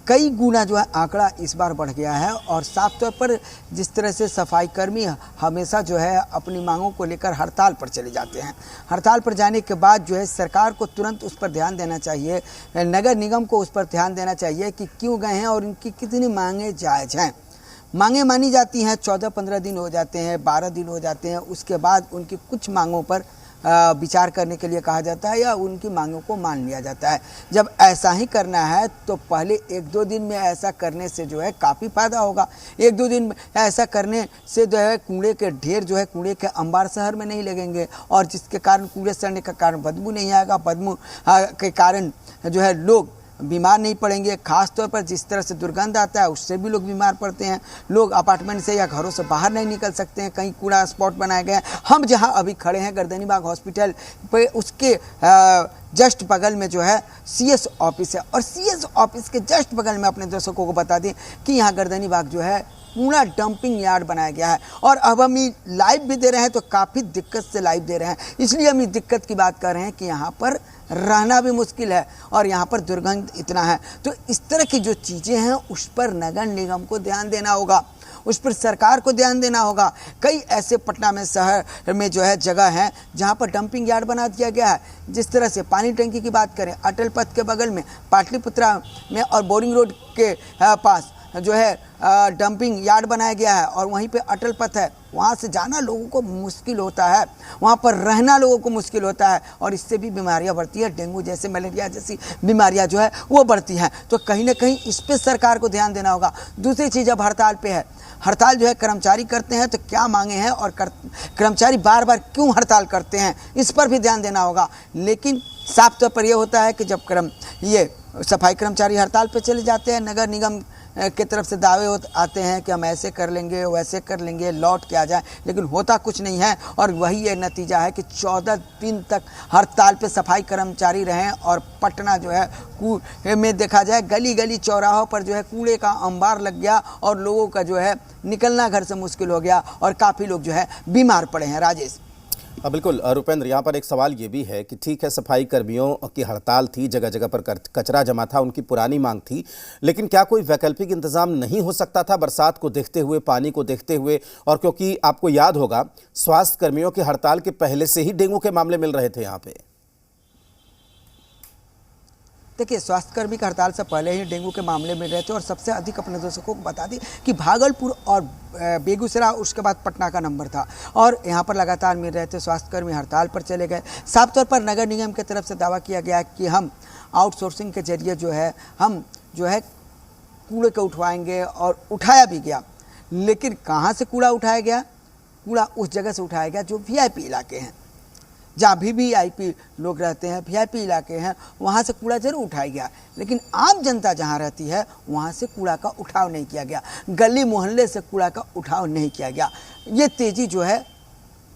कई गुना जो है आंकड़ा इस बार बढ़ गया है। और साफ तौर पर जिस तरह से सफाई कर्मी हमेशा जो है अपनी मांगों को लेकर हड़ताल पर चले जाते हैं, हड़ताल पर जाने के बाद जो है सरकार को तुरंत उस पर ध्यान देना चाहिए, नगर निगम को उस पर ध्यान देना चाहिए कि क्यों गए हैं और इनकी कितनी मांगें जायज़ हैं। मांगें मानी जाती हैं, 14-15 दिन हो जाते हैं, 12 दिन हो जाते हैं, उसके बाद उनकी कुछ मांगों पर विचार करने के लिए कहा जाता है या उनकी मांगों को मान लिया जाता है। जब ऐसा ही करना है तो पहले 1-2 दिन में ऐसा करने से जो है काफ़ी फायदा होगा। 1-2 दिन में ऐसा करने से जो है कूड़े के ढेर जो है कूड़े के अंबार शहर में नहीं लगेंगे और जिसके कारण कूड़े सड़ने का कारण बदबू नहीं आएगा, बदबू के कारण जो है लोग बीमार नहीं पड़ेंगे। खास तौर पर जिस तरह से दुर्गंध आता है उससे भी लोग बीमार पड़ते हैं। लोग अपार्टमेंट से या घरों से बाहर नहीं निकल सकते हैं, कहीं कूड़ा स्पॉट बनाए गए हैं। हम जहां अभी खड़े हैं गर्दनीबाग हॉस्पिटल पे, उसके जस्ट बगल में जो है सीएस ऑफिस है और सीएस ऑफिस के जस्ट बगल में अपने दर्शकों को बता दें कि यहाँ गर्दनीबाग जो है पूरा डंपिंग यार्ड बनाया गया है। और अब हम ये लाइव भी दे रहे हैं तो काफ़ी दिक्कत से लाइव दे रहे हैं, इसलिए हम इस दिक्कत की बात कर रहे हैं कि यहाँ पर रहना भी मुश्किल है और यहाँ पर दुर्गंध इतना है। तो इस तरह की जो चीज़ें हैं उस पर नगर निगम को ध्यान देना होगा, उस पर सरकार को ध्यान देना होगा। कई ऐसे पटना में शहर में जो है जगह है जहाँ पर डंपिंग यार्ड बना दिया गया है। जिस तरह से पानी टंकी की बात करें, अटल पथ के बगल में पाटलिपुत्रा में और बोरिंग रोड के पास जो है डंपिंग यार्ड बनाया गया है और वहीं पे अटल पथ है, वहाँ से जाना लोगों को मुश्किल होता है, वहाँ पर रहना लोगों को मुश्किल होता है और इससे भी बीमारियाँ बढ़ती है, डेंगू जैसे मलेरिया जैसी बीमारियाँ जो है वो बढ़ती हैं। तो कहीं ना कहीं इस पर सरकार को ध्यान देना होगा। दूसरी चीज़, अब हड़ताल पे है, हड़ताल जो है कर्मचारी करते हैं तो क्या मांगे हैं और कर्मचारी बार बार क्यों हड़ताल करते हैं, इस पर भी ध्यान देना होगा। लेकिन साफ तौर पर यह होता है कि जब ये सफाई कर्मचारी हड़ताल पर चले जाते हैं, नगर निगम की तरफ से दावे आते हैं कि हम ऐसे कर लेंगे वैसे कर लेंगे, लौट के आ जाए, लेकिन होता कुछ नहीं है। और वही ये नतीजा है कि 14 दिन तक हड़ताल पे सफाई कर्मचारी रहे और पटना जो है कूड़े में देखा जाए गली गली चौराहों पर जो है कूड़े का अंबार लग गया और लोगों का जो है निकलना घर से मुश्किल हो गया और काफ़ी लोग जो है बीमार पड़े हैं। राजेश। बिल्कुल रुपेंद्र, यहाँ पर एक सवाल ये भी है कि ठीक है सफाई कर्मियों की हड़ताल थी, जगह जगह पर कचरा जमा था, उनकी पुरानी मांग थी, लेकिन क्या कोई वैकल्पिक इंतजाम नहीं हो सकता था बरसात को देखते हुए, पानी को देखते हुए? और क्योंकि आपको याद होगा स्वास्थ्य कर्मियों की हड़ताल के पहले से ही डेंगू के मामले मिल रहे थे यहाँ पे। देखिए, स्वास्थ्यकर्मी की हड़ताल से पहले ही डेंगू के मामले मिल रहे थे और सबसे अधिक अपने दर्शकों को बता दें कि भागलपुर और बेगूसराय उसके बाद पटना का नंबर था और यहाँ पर लगातार मिल रहे थे। स्वास्थ्यकर्मी हड़ताल पर चले गए। साफ तौर पर नगर निगम की तरफ से दावा किया गया कि हम आउटसोर्सिंग के जरिए जो है हम जो है कूड़े को उठवाएंगे और उठाया भी गया। लेकिन कहाँ से कूड़ा उठाया गया? कूड़ा उस जगह से उठाया गया जो VIP इलाके हैं, जहाँ भी VIP लोग रहते हैं, VIP इलाके हैं, वहाँ से कूड़ा जरूर उठाया गया। लेकिन आम जनता जहाँ रहती है वहाँ से कूड़ा का उठाव नहीं किया गया, गली मोहल्ले से कूड़ा का उठाव नहीं किया गया। ये तेज़ी जो है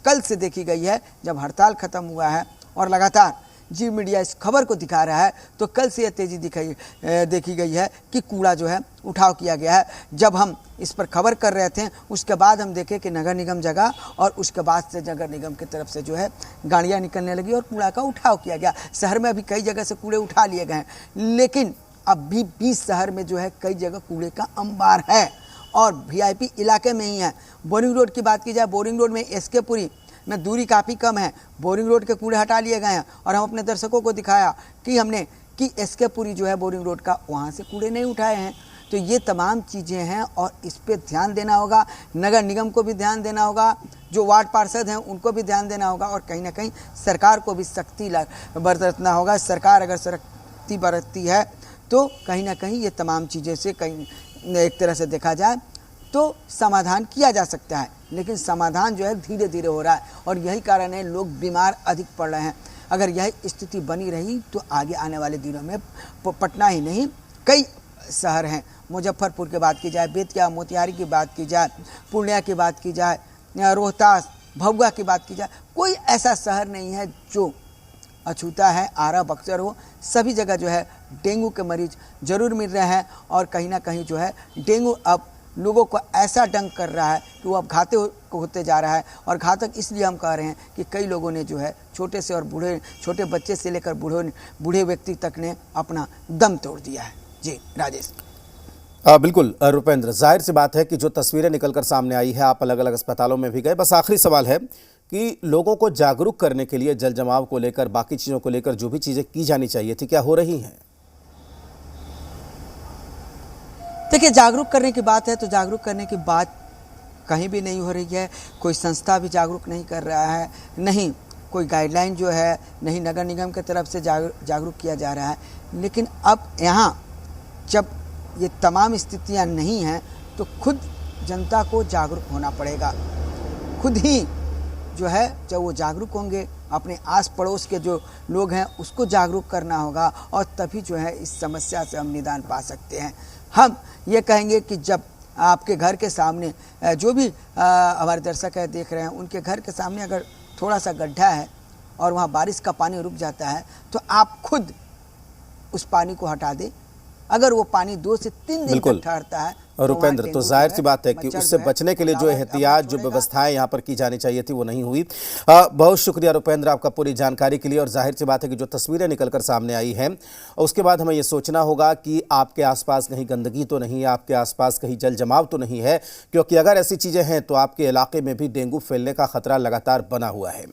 कल से देखी गई है, जब हड़ताल ख़त्म हुआ है और लगातार जी मीडिया इस खबर को दिखा रहा है तो कल से यह तेज़ी देखी गई है कि कूड़ा जो है उठाव किया गया है। जब हम इस पर खबर कर रहे थे उसके बाद हम देखे कि नगर निगम जगह और उसके बाद से नगर निगम की तरफ से जो है गाड़ियाँ निकलने लगी और कूड़ा का उठाव किया गया। शहर में अभी कई जगह से कूड़े उठा लिए गए हैं, लेकिन अभी भी शहर में जो है कई जगह कूड़े का अंबार है और VIP इलाके में ही है। बोरिंग रोड की बात की जाए, बोरिंग रोड में SK पुरी में दूरी काफ़ी कम है, बोरिंग रोड के कूड़े हटा लिए गए हैं और हम अपने दर्शकों को दिखाया कि हमने कि SK पुरी जो है बोरिंग रोड का, वहाँ से कूड़े नहीं उठाए हैं। तो ये तमाम चीज़ें हैं और इस पे ध्यान देना होगा। नगर निगम को भी ध्यान देना होगा, जो वार्ड पार्षद हैं उनको भी ध्यान देना होगा और कहीं ना कहीं सरकार को भी सख्ती बरतना होगा। सरकार अगर सख्ती बरतती है तो कहीं ना कहीं ये तमाम चीज़ें से कहीं एक तरह से देखा जाए तो समाधान किया जा सकता है, लेकिन समाधान जो है धीरे धीरे हो रहा है और यही कारण है लोग बीमार अधिक पड़ रहे हैं। अगर यही स्थिति बनी रही तो आगे आने वाले दिनों में पटना ही नहीं कई शहर हैं, मुजफ्फरपुर की बात की जाए, बेतिया मोतिहारी की बात की जाए, पूर्णिया की बात की जाए, रोहतास भभुआ की बात की जाए, कोई ऐसा शहर नहीं है जो अछूता है। आरा बक्सर हो, सभी जगह जो है डेंगू के मरीज जरूर मिल रहे हैं और कहीं ना कहीं जो है डेंगू अब लोगों को ऐसा डंक कर रहा है कि वो अब घातक होते जा रहा है। और घातक इसलिए हम कह रहे हैं कि कई लोगों ने जो है छोटे से और बूढ़े, छोटे बच्चे से लेकर बूढ़े व्यक्ति तक ने अपना दम तोड़ दिया है। जी राजेश। बिल्कुल रुपेंद्र, जाहिर सी बात है कि जो तस्वीरें निकलकर सामने आई है, आप अलग अलग अस्पतालों में भी गए। बस आखिरी सवाल है कि लोगों को जागरूक करने के लिए जल जमाव को लेकर, बाकी चीज़ों को लेकर जो भी चीज़ें की जानी चाहिए थी, क्या हो रही हैं? देखिए, जागरूक करने की बात है तो जागरूक करने की बात कहीं भी नहीं हो रही है। कोई संस्था भी जागरूक नहीं कर रहा है, नहीं कोई गाइडलाइन जो है, नहीं नगर निगम की तरफ से जागरूक किया जा रहा है। लेकिन अब यहाँ जब ये तमाम स्थितियाँ नहीं हैं तो खुद जनता को जागरूक होना पड़ेगा। खुद ही जो है जब वो जागरूक होंगे, अपने आस पड़ोस के जो लोग हैं उसको जागरूक करना होगा और तभी जो है इस समस्या से हम निदान पा सकते हैं। हम ये कहेंगे कि जब आपके घर के सामने जो भी हमारे दर्शक है देख रहे हैं, उनके घर के सामने अगर थोड़ा सा गड्ढा है और वहाँ बारिश का पानी रुक जाता है तो आप खुद उस पानी को हटा दें। अगर वो पानी 2 से 3 दिन तक ठहरता है और रुपेंद्र, तो जाहिर सी बात है कि उससे बचने के लिए जो एहतियात, जो व्यवस्थाएं यहाँ पर की जानी चाहिए थी वो नहीं हुई। बहुत शुक्रिया रुपेंद्र आपका पूरी जानकारी के लिए। और जाहिर सी बात है कि जो तस्वीरें निकलकर सामने आई हैं उसके बाद हमें ये सोचना होगा कि आपके आसपास कहीं गंदगी तो नहीं है, आपके आसपास कहीं जल जमाव तो नहीं है, क्योंकि अगर ऐसी चीज़ें हैं तो आपके इलाके में भी डेंगू फैलने का खतरा लगातार बना हुआ है।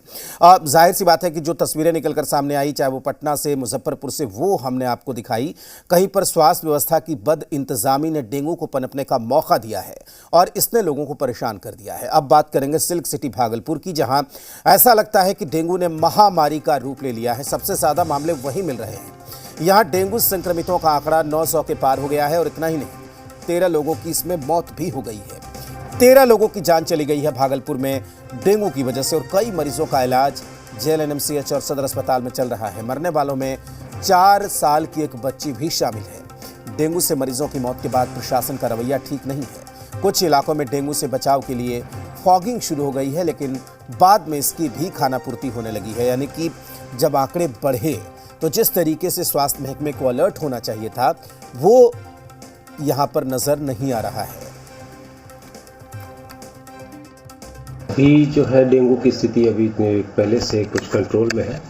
जाहिर सी बात है कि जो तस्वीरें निकलकर सामने आई, चाहे वो पटना से, मुजफ्फरपुर से, वो हमने आपको दिखाई। कहीं पर स्वास्थ्य व्यवस्था की बद इंतजामी ने डेंगू को पनपने का मौका दिया है और इसने लोगों को परेशान कर दिया है। अब बात करेंगे सिल्क सिटी भागलपुर की, जहां ऐसा लगता है कि डेंगू ने महामारी का रूप ले लिया है। सबसे ज्यादा मामले वहीं मिल रहे हैं। यहां डेंगू संक्रमितों का आंकड़ा 900 के पार हो गया है और इतना ही नहीं, 13 लोगों की इसमें मौत भी हो गई है। 13 लोगों की जान चली गई है भागलपुर में डेंगू की वजह से और कई मरीजों का इलाज JNMCH और सदर अस्पताल में चल रहा है। मरने वालों में 4 साल की एक बच्ची भी शामिल है। डेंगू से मरीजों की मौत के बाद प्रशासन का रवैया ठीक नहीं है। कुछ इलाकों में डेंगू से बचाव के लिए फॉगिंग शुरू हो गई है, लेकिन बाद में इसकी भी खानापूर्ति होने लगी है। यानी कि जब आंकड़े बढ़े तो जिस तरीके से स्वास्थ्य महकमे को अलर्ट होना चाहिए था वो यहां पर नजर नहीं आ रहा है। अभी जो है डेंगू की स्थिति अभी पहले से कुछ कंट्रोल में है।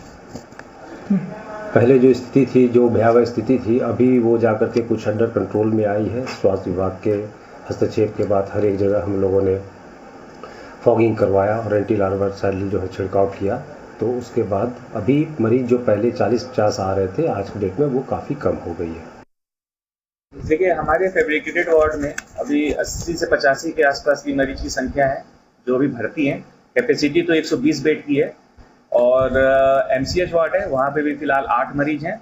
पहले जो स्थिति थी, जो भयावह स्थिति थी, अभी वो जाकर के कुछ अंडर कंट्रोल में आई है। स्वास्थ्य विभाग के हस्तक्षेप के बाद हर एक जगह हम लोगों ने फॉगिंग करवाया और एंटी लार्वा साइड जो है छिड़काव किया। तो उसके बाद अभी मरीज जो पहले 40-50 आ रहे थे, आज की डेट में वो काफ़ी कम हो गई है। देखिए, हमारे फैब्रिकेटेड वार्ड में अभी 80 से 85 के आसपास की मरीज की संख्या है जो अभी भर्ती हैं। कैपेसिटी तो 120 बेड की है और MCH वार्ड है, वहाँ पे भी फिलहाल 8 मरीज हैं।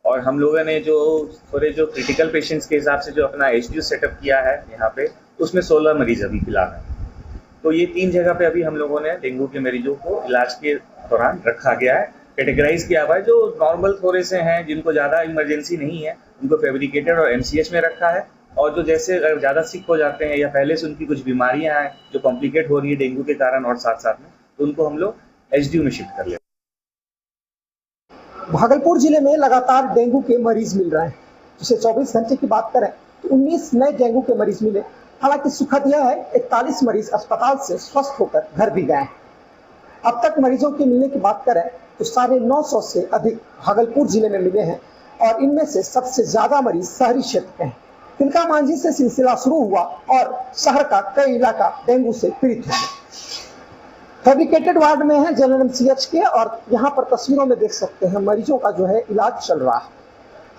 और हम लोगों ने जो क्रिटिकल पेशेंट्स के हिसाब से जो अपना HDU सेटअप किया है यहाँ पे, उसमें 16 मरीज अभी फिलहाल हैं। तो ये 3 जगह पे अभी हम लोगों ने डेंगू के मरीजों को इलाज के दौरान रखा गया है, कैटेगराइज किया हुआ है। जो नॉर्मल थोड़े से हैं, जिनको ज़्यादा इमरजेंसी नहीं है, उनको फैब्रिकेटेड और MCH में रखा है। और जो जैसे ज़्यादा सिक हो जाते हैं या पहले से उनकी कुछ बीमारियाँ हैं जो कॉम्प्लिकेट हो रही है डेंगू के कारण और साथ साथ में, तो उनको हम लोग HDU में शिफ्ट कर लेते हैं। भागलपुर जिले में लगातार डेंगू के मरीज मिल रहे हैं। पिछले 24 घंटे की बात करें तो 19 नए डेंगू के मरीज मिले। हालांकि सुखद यह है 41 मरीज अस्पताल से स्वस्थ होकर घर भी गए हैं। अब तक मरीजों के मिलने की बात करें तो 950 से अधिक भागलपुर जिले में मिले हैं और इनमें से सबसे ज्यादा मरीज शहरी क्षेत्र के हैं। तिलका मांझी से सिलसिला शुरू हुआ और शहर का कई इलाका डेंगू से पीड़ित हो गए। फैब्रिकेटेड वार्ड में है JNMCH के और यहाँ पर तस्वीरों में देख सकते हैं मरीजों का जो है इलाज चल रहा है।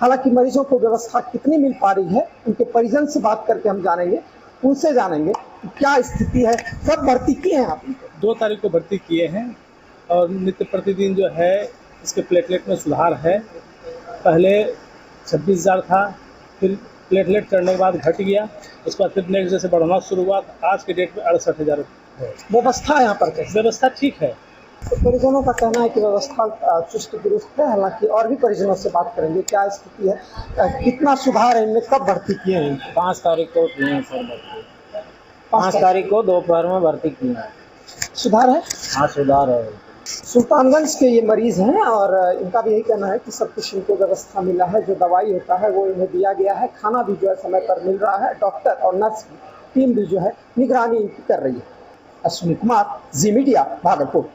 हालांकि मरीजों को व्यवस्था कितनी मिल पा रही है, उनके परिजन से बात करके हम जानेंगे, उनसे जानेंगे क्या स्थिति है। कब भर्ती किए हैं आप? 2 तारीख को भर्ती किए हैं और नित्य प्रतिदिन जो है इसके प्लेटलेट में सुधार है। पहले 26,000 था, फिर प्लेटलेट चढ़ने के बाद घट गया, उसके बाद फिर नेक्स्ट डे से बढ़ना शुरू हुआ। आज के डेट में 68,000 है। व्यवस्था यहाँ पर कैसे? व्यवस्था ठीक है। तो परिजनों का कहना है कि व्यवस्था चुस्त दुरुस्त है। हालांकि और भी परिजनों से बात करेंगे, क्या स्थिति है, कितना सुधार है इनमें, कब भर्ती किए हैं? 5 तारीख को किए हैं सर भर्ती। 5 तारीख को दोपहर में भर्ती किए हैं। सुधार है? हाँ सुधार है। सुल्तानगंज के ये मरीज हैं और इनका भी यही कहना है कि सब कुछ इनको व्यवस्था मिला है, जो दवाई होता है वो इन्हें दिया गया है, खाना भी जो है समय पर मिल रहा है, डॉक्टर और नर्स की टीम भी जो है निगरानी इनकी कर रही है। अश्विनी कुमार, जी मीडिया, भागलपुर।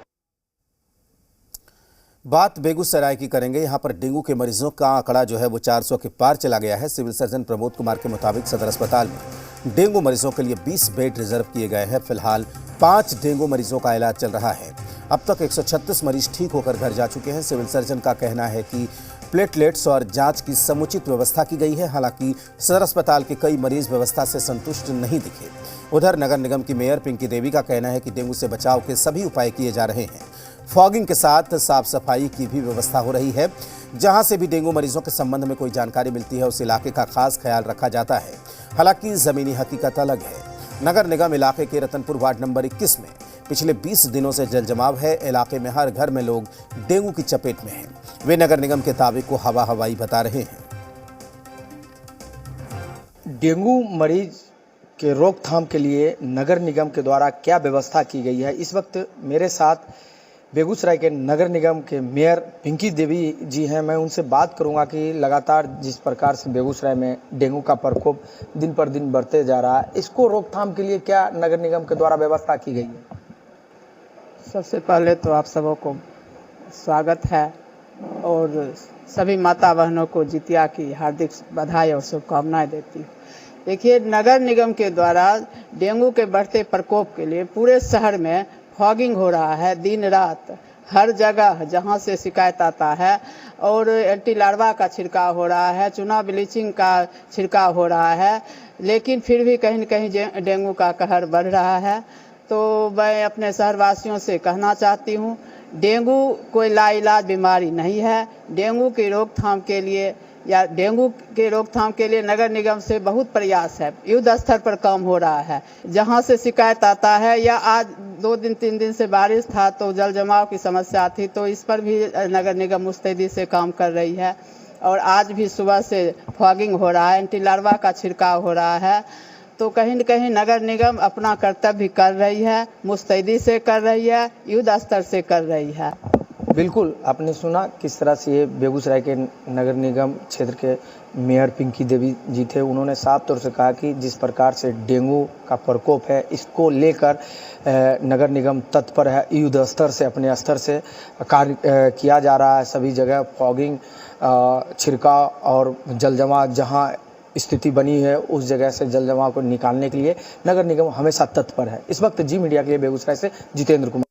बात बेगूसराय की करेंगे। यहाँ पर डेंगू के मरीजों का आंकड़ा जो है वो 400 के पार चला गया है। सिविल सर्जन प्रमोद कुमार के मुताबिक सदर अस्पताल में डेंगू मरीजों के लिए 20 बेड रिजर्व किए गए हैं। फिलहाल 5 डेंगू मरीजों का इलाज चल रहा है। अब तक 136 मरीज ठीक होकर घर जा चुके हैं। सिविल सर्जन का कहना है कि प्लेटलेट्स और जांच की समुचित व्यवस्था की गई है। हालांकि सदर अस्पताल के कई मरीज व्यवस्था से संतुष्ट नहीं दिखे। उधर नगर निगम की मेयर पिंकी देवी का कहना है कि डेंगू से बचाव के सभी उपाय किए जा रहे हैं। फॉगिंग के साथ साफ सफाई की भी व्यवस्था हो रही है। जहां से भी डेंगू मरीजों के संबंध में कोई जानकारी मिलती है उस इलाके का खास ख्याल रखा जाता है। हालांकि जमीनी हकीकत अलग है। नगर निगम इलाके के रतनपुर वार्ड नंबर 21 में पिछले 20 दिनों से जलजमाव है। इलाके में हर घर में लोग डेंगू की चपेट में हैं। वे नगर निगम के दावे को हवाई बता रहे हैं। डेंगू मरीज के रोकथाम के लिए नगर निगम के द्वारा क्या व्यवस्था की गई है, इस वक्त मेरे साथ बेगूसराय के नगर निगम के मेयर पिंकी देवी जी हैं। मैं उनसे बात करूंगा कि लगातार जिस प्रकार से बेगूसराय में डेंगू का प्रकोप दिन पर दिन बढ़ते जा रहा है, इसको रोकथाम के लिए क्या नगर निगम के द्वारा व्यवस्था की गई है? सबसे पहले तो आप सबों को स्वागत है और सभी माता बहनों को जितिया की हार्दिक बधाई और शुभकामनाएं देती हूँ। देखिए, नगर निगम के द्वारा डेंगू के बढ़ते प्रकोप के लिए पूरे शहर में फॉगिंग हो रहा है। दिन रात हर जगह जहां से शिकायत आता है और एंटी लार्वा का छिड़काव हो रहा है, चूना ब्लीचिंग का छिड़काव हो रहा है, लेकिन फिर भी कहीं न कहीं डेंगू का कहर बढ़ रहा है। तो मैं अपने शहरवासियों से कहना चाहती हूँ, डेंगू कोई लाइलाज बीमारी नहीं है। डेंगू की रोकथाम के लिए नगर निगम से बहुत प्रयास है, युद्ध स्तर पर काम हो रहा है। जहां से शिकायत आता है या आज 2 दिन 3 दिन से बारिश था तो जल जमाव की समस्या थी, तो इस पर भी नगर निगम मुस्तैदी से काम कर रही है। और आज भी सुबह से फॉगिंग हो रहा है, एंटी लार्वा का छिड़काव हो रहा है। तो कहीं न कहीं नगर निगम अपना कर्तव्य कर रही है, मुस्तैदी से कर रही है, युद्ध स्तर से कर रही है। बिल्कुल, आपने सुना किस तरह से ये बेगूसराय के नगर निगम क्षेत्र के मेयर पिंकी देवी जी थे। उन्होंने साफ तौर से कहा कि जिस प्रकार से डेंगू का प्रकोप है, इसको लेकर नगर निगम तत्पर है। युद्ध स्तर से, अपने स्तर से कार्य किया जा रहा है। सभी जगह फॉगिंग, छिड़काव और जल जमाव जहाँ स्थिति बनी है उस जगह से जल जमाव को निकालने के लिए नगर निगम हमेशा तत्पर है। इस वक्त जी मीडिया के लिए बेगूसराय से जितेंद्र कुमार।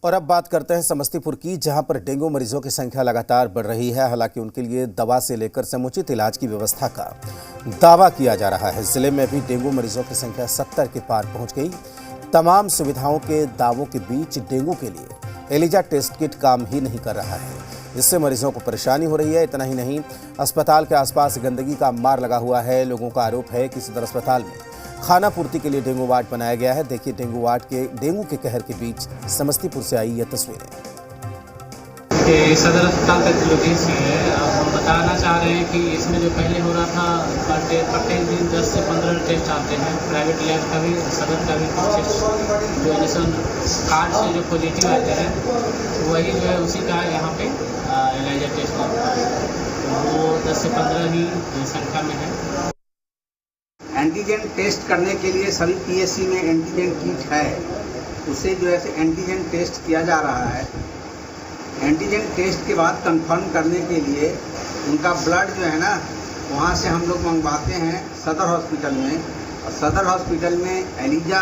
और अब बात करते हैं समस्तीपुर की, जहां पर डेंगू मरीजों की संख्या लगातार बढ़ रही है। हालांकि उनके लिए दवा से लेकर समुचित इलाज की व्यवस्था का दावा किया जा रहा है। जिले में भी डेंगू मरीजों की संख्या 70 के पार पहुंच गई। तमाम सुविधाओं के दावों के बीच डेंगू के लिए एलिजा टेस्ट किट काम ही नहीं कर रहा है, जिससे मरीजों को परेशानी हो रही है। इतना ही नहीं, अस्पताल के आसपास गंदगी का मार लगा हुआ है। लोगों का आरोप है कि सदर अस्पताल में खाना पूर्ति के लिए डेंगू वार्ड बनाया गया है। देखिए डेंगू के कहर के बीच समस्तीपुर से आई ये तस्वीरें। सदर अस्पताल का जो दृश्य है, हम बताना चाह रहे हैं कि इसमें जो पहले हो रहा था प्रत्येक दिन 10 से 15 टेस्ट आते हैं। प्राइवेट लैब का भी, सदर का भी जो इनिशियल कार्ड से जो पॉजिटिव आते हैं वही जो है उसी का यहाँ पे एलिजा टेस्ट होता है। वो 10 से 15 ही संख्या में है। एंटीजन टेस्ट करने के लिए सभी पीएससी में एंटीजन किट है, उसे जो है एंटीजन टेस्ट किया जा रहा है। एंटीजन टेस्ट के बाद कंफर्म करने के लिए उनका ब्लड जो है ना, वहाँ से हम लोग मंगवाते हैं सदर हॉस्पिटल में, और सदर हॉस्पिटल में एलिजा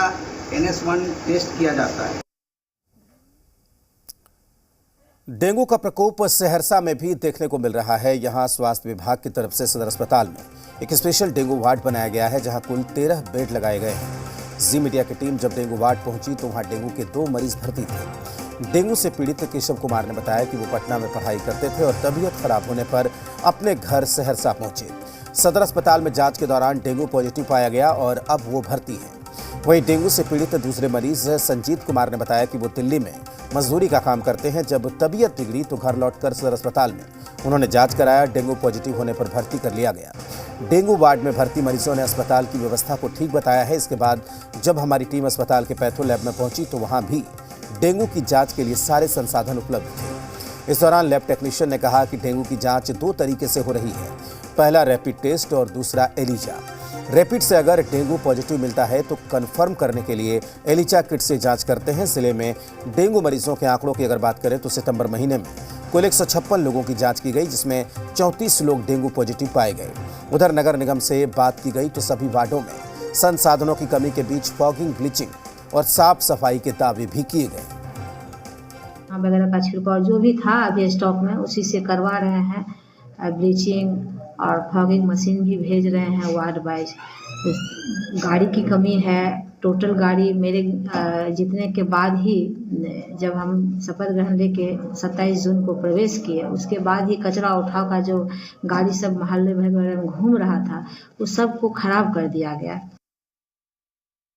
NS1 टेस्ट किया जाता है। डेंगू का प्रकोप सहरसा में भी देखने को मिल रहा है। यहां स्वास्थ्य विभाग की तरफ से सदर अस्पताल में एक स्पेशल डेंगू वार्ड बनाया गया है, जहां कुल 13 बेड लगाए गए हैं। जी मीडिया की टीम जब डेंगू वार्ड पहुंची तो वहां डेंगू के 2 मरीज भर्ती थे। डेंगू से पीड़ित केशव कुमार ने बताया कि वो पटना में पढ़ाई करते थे और तबीयत खराब होने पर अपने घर सहरसा पहुंचे। सदर अस्पताल में जांच के दौरान डेंगू पॉजिटिव पाया गया और अब वो भर्ती हैं। वहीं डेंगू से पीड़ित दूसरे मरीज संजीत कुमार ने बताया कि वो दिल्ली में मजदूरी का काम करते हैं। जब तबीयत बिगड़ी तो घर लौटकर सदर अस्पताल में उन्होंने जांच कराया। डेंगू पॉजिटिव होने पर भर्ती कर लिया गया। डेंगू वार्ड में भर्ती मरीजों ने अस्पताल की व्यवस्था को ठीक बताया है। इसके बाद जब हमारी टीम अस्पताल के पैथो लैब में पहुंची तो वहां भी डेंगू की जांच के लिए सारे संसाधन उपलब्ध थे। इस दौरान लैब टेक्नीशियन ने कहा कि डेंगू की जांच 2 तरीके से हो रही है, पहला रैपिड टेस्ट और दूसरा एलिजा। रैपिड से अगर डेंगू पॉजिटिव मिलता है तो कंफर्म करने के लिए एलिजा किट से जांच करते हैं। जिले में डेंगू मरीजों के आंकड़ों की अगर बात करें तो सितंबर महीने में कुल 156 लोगों की जांच की गई, जिसमें 34 लोग डेंगू पॉजिटिव पाए गए। उधर नगर निगम से बात की गई तो सभी वार्डों में संसाधनों की कमी के बीच फॉगिंग, ब्लीचिंग और साफ सफाई के दावे भी किए गए। वगैरह का छिड़काव जो भी था अभी स्टॉक में उसी से करवा रहे हैं। ब्लीचिंग और फॉगिंग मशीन भी भेज रहे हैं वार्ड वाइज। गाड़ी की कमी है। टोटल गाड़ी मेरे जीतने के बाद ही, जब हम शपथ ग्रहण लेके 27 जून को प्रवेश किए, उसके बाद ही कचरा उठाव का जो गाड़ी सब मोहल्ले भर में घूम रहा था उस सब को खराब कर दिया गया।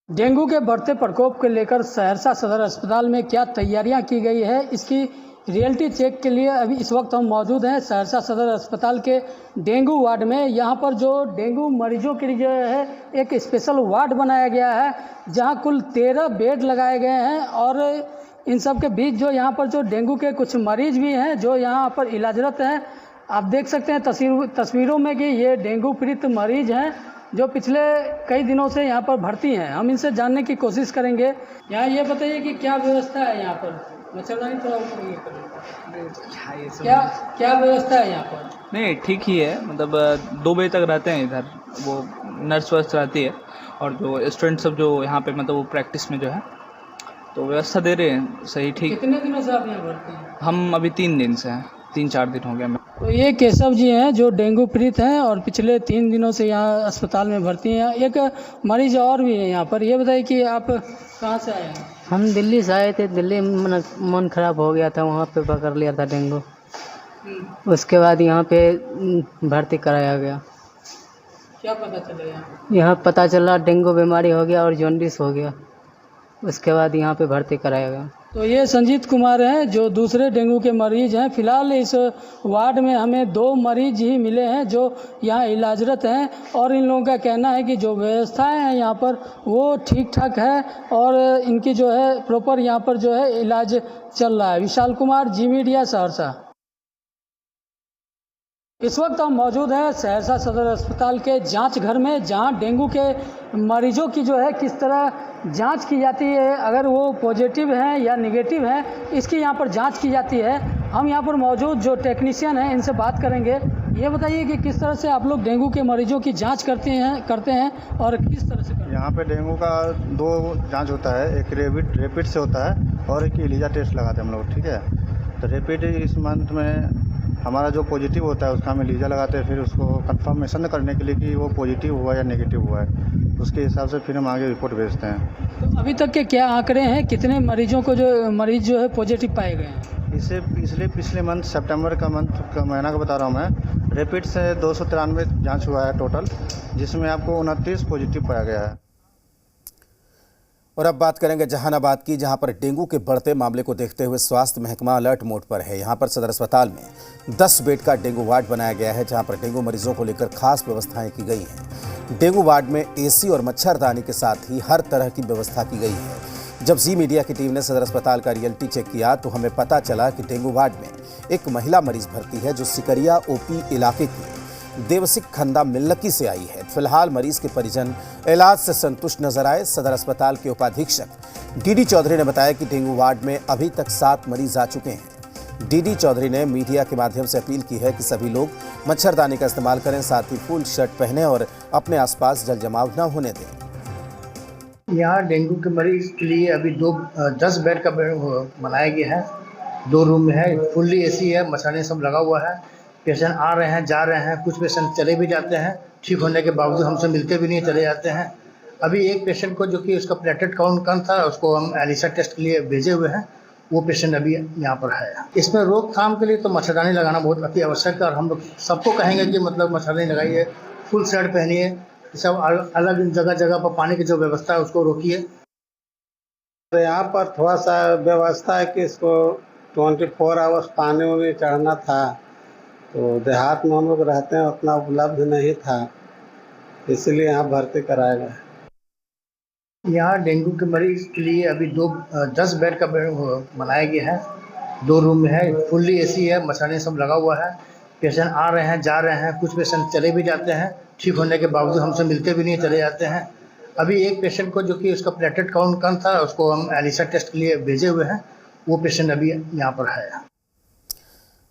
डेंगू के बढ़ते प्रकोप को लेकर सहरसा सदर अस्पताल में क्या तैयारियां की गई है, इसकी रियलिटी चेक के लिए अभी इस वक्त हम मौजूद हैं सहरसा सदर अस्पताल के डेंगू वार्ड में। यहाँ पर जो डेंगू मरीजों के लिए जो है एक स्पेशल वार्ड बनाया गया है, जहाँ कुल 13 बेड लगाए गए हैं और इन सब के बीच जो यहाँ पर जो डेंगू के कुछ मरीज भी हैं जो यहाँ पर इलाजरत हैं। आप देख सकते हैं तस्वीरों में कि ये डेंगू पीड़ित मरीज हैं जो पिछले कई दिनों से यहाँ पर भर्ती हैं। हम इनसे जानने की कोशिश करेंगे। यहाँ ये बताइए कि क्या व्यवस्था है यहाँ पर? मच्छरदानी थोड़ा क्या व्यवस्था है यहाँ पर? नहीं, ठीक ही है। मतलब 2 बजे तक रहते हैं इधर, वो नर्स वर्स रहती है और जो स्टूडेंट सब जो यहाँ पे मतलब वो प्रैक्टिस में जो है तो व्यवस्था दे रहे हैं सही, ठीक। कितने दिनों से आप यहाँ भर्ती हैं? हम अभी 3 दिन से हैं, 3-4 दिन हो गया। तो ये केशव जी हैं जो डेंगू पीड़ित हैं और पिछले 3 दिनों से यहाँ अस्पताल में भर्ती हैं। एक मरीज और भी है यहाँ पर। ये बताइए कि आप कहाँ से आए हैं? हम दिल्ली से आए थे। दिल्ली में मन खराब हो गया था, वहाँ पे पकड़ लिया था डेंगू। उसके बाद यहाँ पे भर्ती कराया गया। क्या पता चला? यहाँ पता चला डेंगू बीमारी हो गया और जॉन्डिस हो गया। उसके बाद यहाँ पे भर्ती कराया गया। तो ये संजीत कुमार हैं जो दूसरे डेंगू के मरीज हैं। फिलहाल इस वार्ड में हमें 2 मरीज ही मिले हैं जो यहाँ इलाजरत हैं और इन लोगों का कहना है कि जो व्यवस्थाएं हैं यहाँ पर वो ठीक ठाक है और इनकी जो है प्रॉपर यहाँ पर जो है इलाज चल रहा है। विशाल कुमार, जी मीडिया, सहरसा। इस वक्त हम मौजूद हैं सहरसा सदर अस्पताल के जांच घर में, जहां डेंगू के मरीजों की जो है किस तरह जांच की जाती है, अगर वो पॉजिटिव हैं या नेगेटिव हैं, इसकी यहां पर जांच की जाती है। हम यहां पर मौजूद जो टेक्नीशियन हैं इनसे बात करेंगे। ये बताइए कि किस तरह से आप लोग डेंगू के मरीजों की जाँच करते हैं और किस तरह से करते हैं? यहाँ पे डेंगू का 2 जाँच होता है, एक रैपिड से होता है और एक एलिजा टेस्ट लगाते हैं हम लोग, ठीक है। तो रैपिड इस मंथ में हमारा जो पॉजिटिव होता है उसका हम एलिजा लगाते हैं, फिर उसको कंफर्मेशन करने के लिए कि वो पॉजिटिव हुआ या नेगेटिव हुआ है, उसके हिसाब से फिर हम आगे रिपोर्ट भेजते हैं। तो अभी तक के क्या आंकड़े हैं, कितने मरीजों को जो मरीज जो है पॉजिटिव पाए गए हैं? इससे पिछले मंथ सितंबर का महीना का बता रहा हूँ मैं, रैपिड से 293 जाँच हुआ है टोटल, जिसमें आपको 29 पॉजिटिव पाया गया है। और अब बात करेंगे जहानाबाद की, जहां पर डेंगू के बढ़ते मामले को देखते हुए स्वास्थ्य महकमा अलर्ट मोड पर है। यहां पर सदर अस्पताल में 10 बेड का डेंगू वार्ड बनाया गया है, जहां पर डेंगू मरीजों को लेकर खास व्यवस्थाएं की गई हैं। डेंगू वार्ड में एसी और मच्छरदानी के साथ ही हर तरह की व्यवस्था की गई है। जब जी मीडिया की टीम ने सदर अस्पताल का रियलिटी चेक किया तो हमें पता चला कि डेंगू वार्ड में एक महिला मरीज भर्ती है जो सिकरिया ओपी इलाके की देवसिक खंदा मिल्लकी से आई है। फिलहाल मरीज के परिजन इलाज से संतुष्ट नजर आए। सदर अस्पताल के उपाधीक्षक डीडी चौधरी ने बताया कि डेंगू वार्ड में अभी तक 7 मरीज आ चुके हैं। डीडी चौधरी ने मीडिया के माध्यम से अपील की है कि सभी लोग मच्छरदानी का इस्तेमाल करें, साथ ही फुल शर्ट पहने और अपने आसपास जल जमाव न होने दें। यहाँ डेंगू के मरीज के लिए अभी 10 बेड का बेड बनाया गया है 2 रूम में है, फुल्ली एसी है, मच्छरदानी सब लगा हुआ है। पेशेंट आ रहे हैं, जा रहे हैं, कुछ पेशेंट चले भी जाते हैं, ठीक होने के बावजूद हमसे मिलते भी नहीं, चले जाते हैं। अभी एक पेशेंट को जो कि उसका प्लेटलेट काउंट कम था, उसको हम एलिसा टेस्ट के लिए भेजे हुए हैं, वो पेशेंट अभी यहाँ पर है। इसमें रोकथाम के लिए तो मच्छरदानी लगाना बहुत अति आवश्यक है और हम लोग सबको कहेंगे कि मतलब मच्छरदानी लगाइए, फुल शर्ट पहनिए, सब अलग जगह जगह पर पानी की जो व्यवस्था है उसको रोकिए। तो यहाँ पर थोड़ा सा व्यवस्था है कि इसको 24 आवर्स पानी में चढ़ना था, तो देहात में हम लोग रहते हैं, उतना उपलब्ध नहीं था, इसलिए यहाँ भर्ती कराया गया। यहाँ डेंगू के मरीज के लिए अभी 10 बेड का बेड बनाया गया है। 2 रूम में है, फुल्ली एसी है, मच्छरदानी सब लगा हुआ है। पेशेंट आ रहे हैं, जा रहे हैं, कुछ पेशेंट चले भी जाते हैं, ठीक होने के बावजूद हमसे मिलते भी नहीं, चले जाते हैं। अभी एक पेशेंट को जो कि उसका प्लेटलेट काउंट कम था, उसको हम एलिसा टेस्ट के लिए भेजे हुए हैं, वो पेशेंट अभी यहाँ पर है।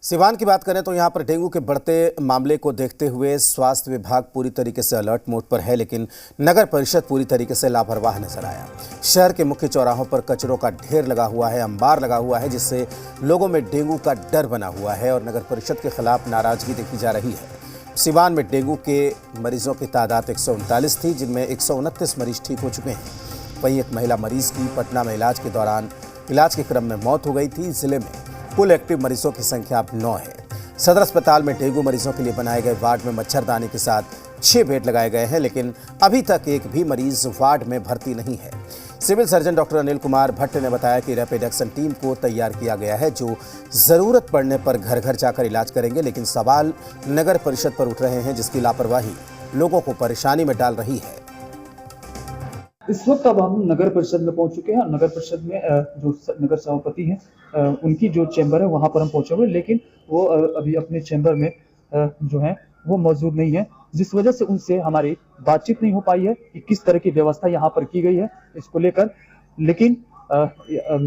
सिवान की बात करें तो यहाँ पर डेंगू के बढ़ते मामले को देखते हुए स्वास्थ्य विभाग पूरी तरीके से अलर्ट मोड पर है, लेकिन नगर परिषद पूरी तरीके से लापरवाह नजर आया। शहर के मुख्य चौराहों पर कचरों का ढेर लगा हुआ है, अंबार लगा हुआ है, जिससे लोगों में डेंगू का डर बना हुआ है और नगर परिषद के खिलाफ नाराजगी देखी जा रही है। सिवान में डेंगू के मरीजों की तादाद 139 थी, जिनमें 129 मरीज ठीक हो चुके हैं। वहीं एक महिला मरीज की पटना में इलाज के क्रम में मौत हो गई थी। जिले में कुल एक्टिव मरीजों की संख्या अब 9 है। सदर अस्पताल में डेंगू मरीजों के लिए बनाए गए वार्ड में मच्छरदानी के साथ 6 बेड लगाए गए हैं, लेकिन अभी तक एक भी मरीज वार्ड में भर्ती नहीं है। Civil surgeon doctor Anil Kumar Bhatt ने बताया कि रैपिड एक्शन टीम को तैयार किया गया है, जो जरूरत पड़ने पर घर घर जाकर इलाज करेंगे, लेकिन सवाल नगर परिषद पर उठ रहे हैं, जिसकी लापरवाही लोगों को परेशानी में डाल रही है। इस वक्त अब हम नगर परिषद में पहुंच चुके हैं। नगर परिषद में जो नगर सभापति हैं, उनकी जो चैम्बर है वहां पर हम पहुंचे हुए, लेकिन वो अभी अपने चैम्बर में जो है वो मौजूद नहीं है, जिस वजह से उनसे हमारी बातचीत नहीं हो पाई है कि किस तरह की व्यवस्था यहाँ पर की गई है इसको लेकर। लेकिन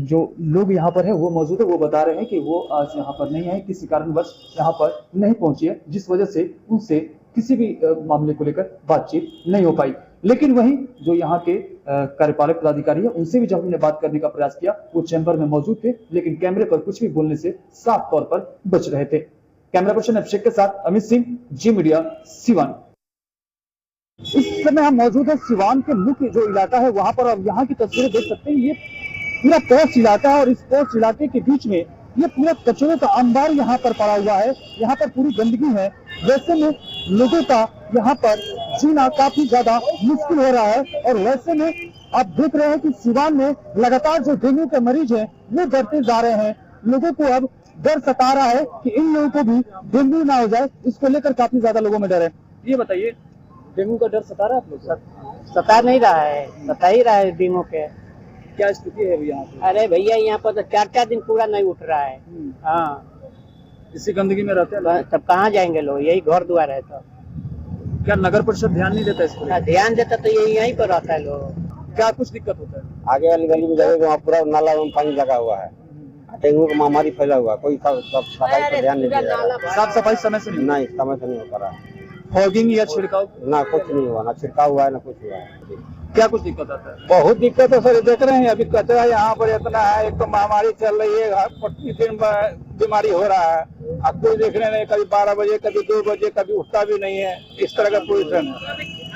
जो लोग यहाँ पर है वो मौजूद है, वो बता रहे हैं कि वो आज यहाँ पर नहीं है, किसी कारणवश यहाँ पर नहीं पहुंचे है, जिस वजह से उनसे किसी भी मामले को लेकर बातचीत नहीं हो पाई। लेकिन वहीं जो यहाँ के कार्यपालक पदाधिकारी है, उनसे भी जब हमने बात करने का प्रयास किया, वो चैम्बर में मौजूद थे, लेकिन कैमरे पर कुछ भी बोलने से साफ तौर पर बच रहे थे। कैमरा पर्सन अभिषेक के साथ अमित सिंह, जी मीडिया, सिवान। इस समय हम मौजूद है सिवान के मुख्य जो इलाका है वहां पर, अब यहाँ की तस्वीरें देख सकते हैं। ये पूरा पोस्ट इलाका है और इस पोस्ट इलाके के बीच में ये पूरा कचरे का अंबार यहाँ पर पड़ा हुआ है, यहाँ पर पूरी गंदगी है। वैसे में लोगों का यहाँ पर जीना काफी ज्यादा मुश्किल हो रहा है और वैसे में आप देख रहे हैं कि सिवान में लगातार जो डेंगू के मरीज हैं वो बढ़ते जा रहे हैं। लोगों को अब डर सता रहा है कि इन लोगों को भी डेंगू ना हो जाए, इसको लेकर काफी ज्यादा लोगों में डर है। ये बताइए, डेंगू का डर सता रहा है आप लोग? सता नहीं रहा है, बता ही रहा है डेंगू के। क्या स्थिति है यहाँ पे? अरे भैया यहाँ पर तो 4-4 दिन पूरा नहीं उठ रहा है। हाँ, इसी गंदगी में रहते हैं तब कहाँ जाएंगे लोग, यही घर द्वार है। तो क्या नगर परिषद ध्यान नहीं देता इसको? ध्यान देता तो यहीं पर रहता है लोग। क्या कुछ दिक्कत होता है? आगे वाली गली में जाएगा, वहाँ पूरा नाला में पानी लगा हुआ है, डेंगू का महामारी फैला हुआ, कोई सफाई पर ध्यान नहीं दिया। साफ सफाई समय से नहीं, समय से नहीं हो पा रहा। फॉगिंग या छिड़काव? ना कुछ नहीं हुआ, ना छिड़काव हुआ है, ना कुछ हुआ है। क्या कुछ दिक्कत आता है? बहुत दिक्कत है सर, देख रहे हैं अभी कचरा यहाँ पर इतना है, एक तो महामारी चल रही है, प्रतिदिन बीमारी हो रहा है। अब कोई देख रहे नहीं, कभी 12 बजे, कभी 2 बजे, कभी उठता भी नहीं है, इस तरह का पोजिशन है।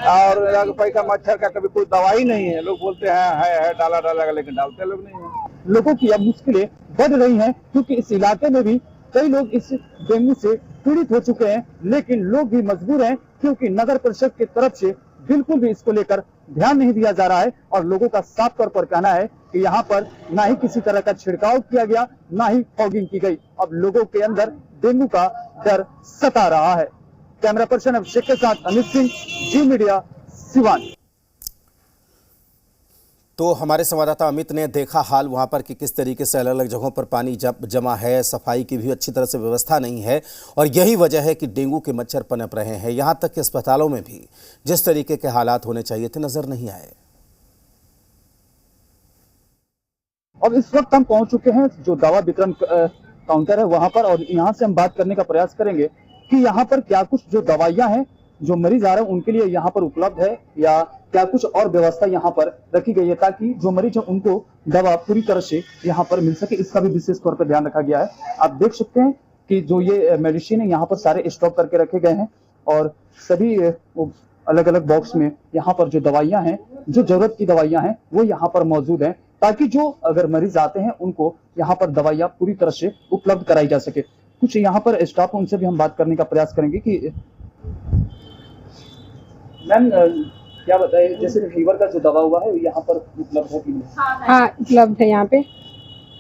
और पैसा मच्छर का कभी कोई दवाई नहीं है, लोग बोलते हैं है डाला, लेकिन डालते लोग नहीं है। लोगों की अब मुश्किलें बढ़ रही हैं, क्योंकि इस इलाके में भी कई लोग इस डेंगू से पीड़ित हो चुके हैं, लेकिन लोग भी मजबूर हैं, क्योंकि नगर परिषद की तरफ से बिल्कुल भी इसको लेकर ध्यान नहीं दिया जा रहा है और लोगों का साफ तौर पर कहना है कि यहाँ पर ना ही किसी तरह का छिड़काव किया गया, ना ही फॉगिंग की गई। अब लोगों के अंदर डेंगू का डर सता रहा है। कैमरा पर्सन अभिषेक के साथ अमित सिंह, जी मीडिया, सिवान। तो हमारे संवाददाता अमित ने देखा हाल वहाँ पर कि किस तरीके से अलग अलग जगहों पर पानी जमा है, सफाई की भी अच्छी तरह से व्यवस्था नहीं है और यही वजह है कि डेंगू के मच्छर पनप रहे हैं। यहाँ तक कि अस्पतालों में भी जिस तरीके के हालात होने चाहिए थे नजर नहीं आए। और इस वक्त हम पहुंच चुके हैं जो दवा वितरण काउंटर है वहां पर, और यहाँ से हम बात करने का प्रयास करेंगे कि यहाँ पर क्या कुछ जो दवाइयाँ हैं जो मरीज आ रहे हैं उनके लिए यहाँ पर उपलब्ध है या क्या कुछ और व्यवस्था यहाँ पर रखी गई है ताकि जो मरीज है उनको दवा पूरी तरह से यहाँ पर मिल सके, इसका भी विशेष तौर पर ध्यान रखा गया है। आप देख सकते हैं कि जो ये मेडिसिन है यहाँ पर सारे स्टॉक करके रखे गए हैं और सभी अलग अलग बॉक्स में यहाँ पर जो दवाइयां हैं, जो जरूरत की दवाइयां हैं वो यहाँ पर मौजूद हैं ताकि जो अगर मरीज आते हैं उनको यहाँ पर दवाइयां पूरी तरह से उपलब्ध कराई जा सके। कुछ यहाँ पर स्टाफ उनसे भी हम बात करने का प्रयास करेंगे कि मैम क्या बताइए, जैसे फीवर का जो दवा हुआ है यहाँ पर उपलब्ध है कि नहीं? हाँ उपलब्ध है यहाँ पे।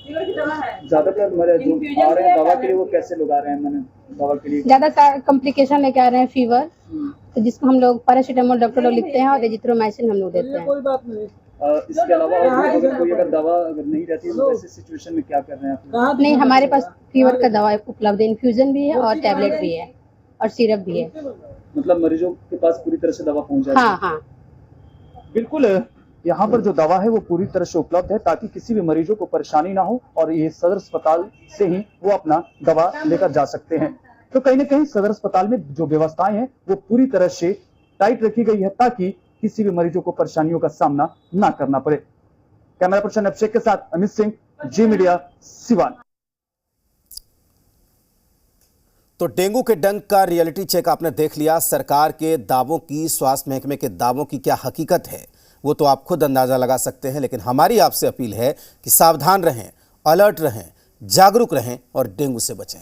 ज्यादातर जो आ रहे हैं दवा के लिए वो कैसे लोग आ रहे हैं? मैंने दवा के लिए ज्यादातर कॉम्प्लिकेशन लेके आ रहे हैं फीवर, तो जिसको हम लोग पैरासीटामोल डॉक्टर लोग लिखते हैं और एजिथ्रोमाइसिन हम लोग देते हैं। कोई बात नहीं। इसके अलावा कोई अगर दवा अगर नहीं रहती है तो ऐसे सिचुएशन में क्या कर रहे हैं आप? नहीं, हमारे पास फीवर का दवा उपलब्ध है, इन्फ्यूजन भी है और टैबलेट भी है और सिरप भी है। मतलब मरीजों के पास पूरी तरह से दवा पहुंच जाए? हाँ हाँ बिल्कुल। यहाँ पर जो दवा है वो पूरी तरह से उपलब्ध है ताकि किसी भी मरीजों को परेशानी ना हो और ये सदर अस्पताल से ही वो अपना दवा लेकर जा सकते हैं। तो कहीं ना कहीं सदर अस्पताल में जो व्यवस्थाएं हैं वो पूरी तरह से टाइट रखी गई है ताकि किसी भी मरीजों को परेशानियों का सामना ना करना पड़े। कैमरा पर्सन अभिषेक के साथ अमित सिंह, जी मीडिया, सिवान। तो डेंगू के डंक का रियलिटी चेक आपने देख लिया। सरकार के दावों की, स्वास्थ्य महकमे के दावों की क्या हकीकत है वो तो आप खुद अंदाजा लगा सकते हैं, लेकिन हमारी आपसे अपील है कि सावधान रहें, अलर्ट रहें, जागरूक रहें और डेंगू से बचें।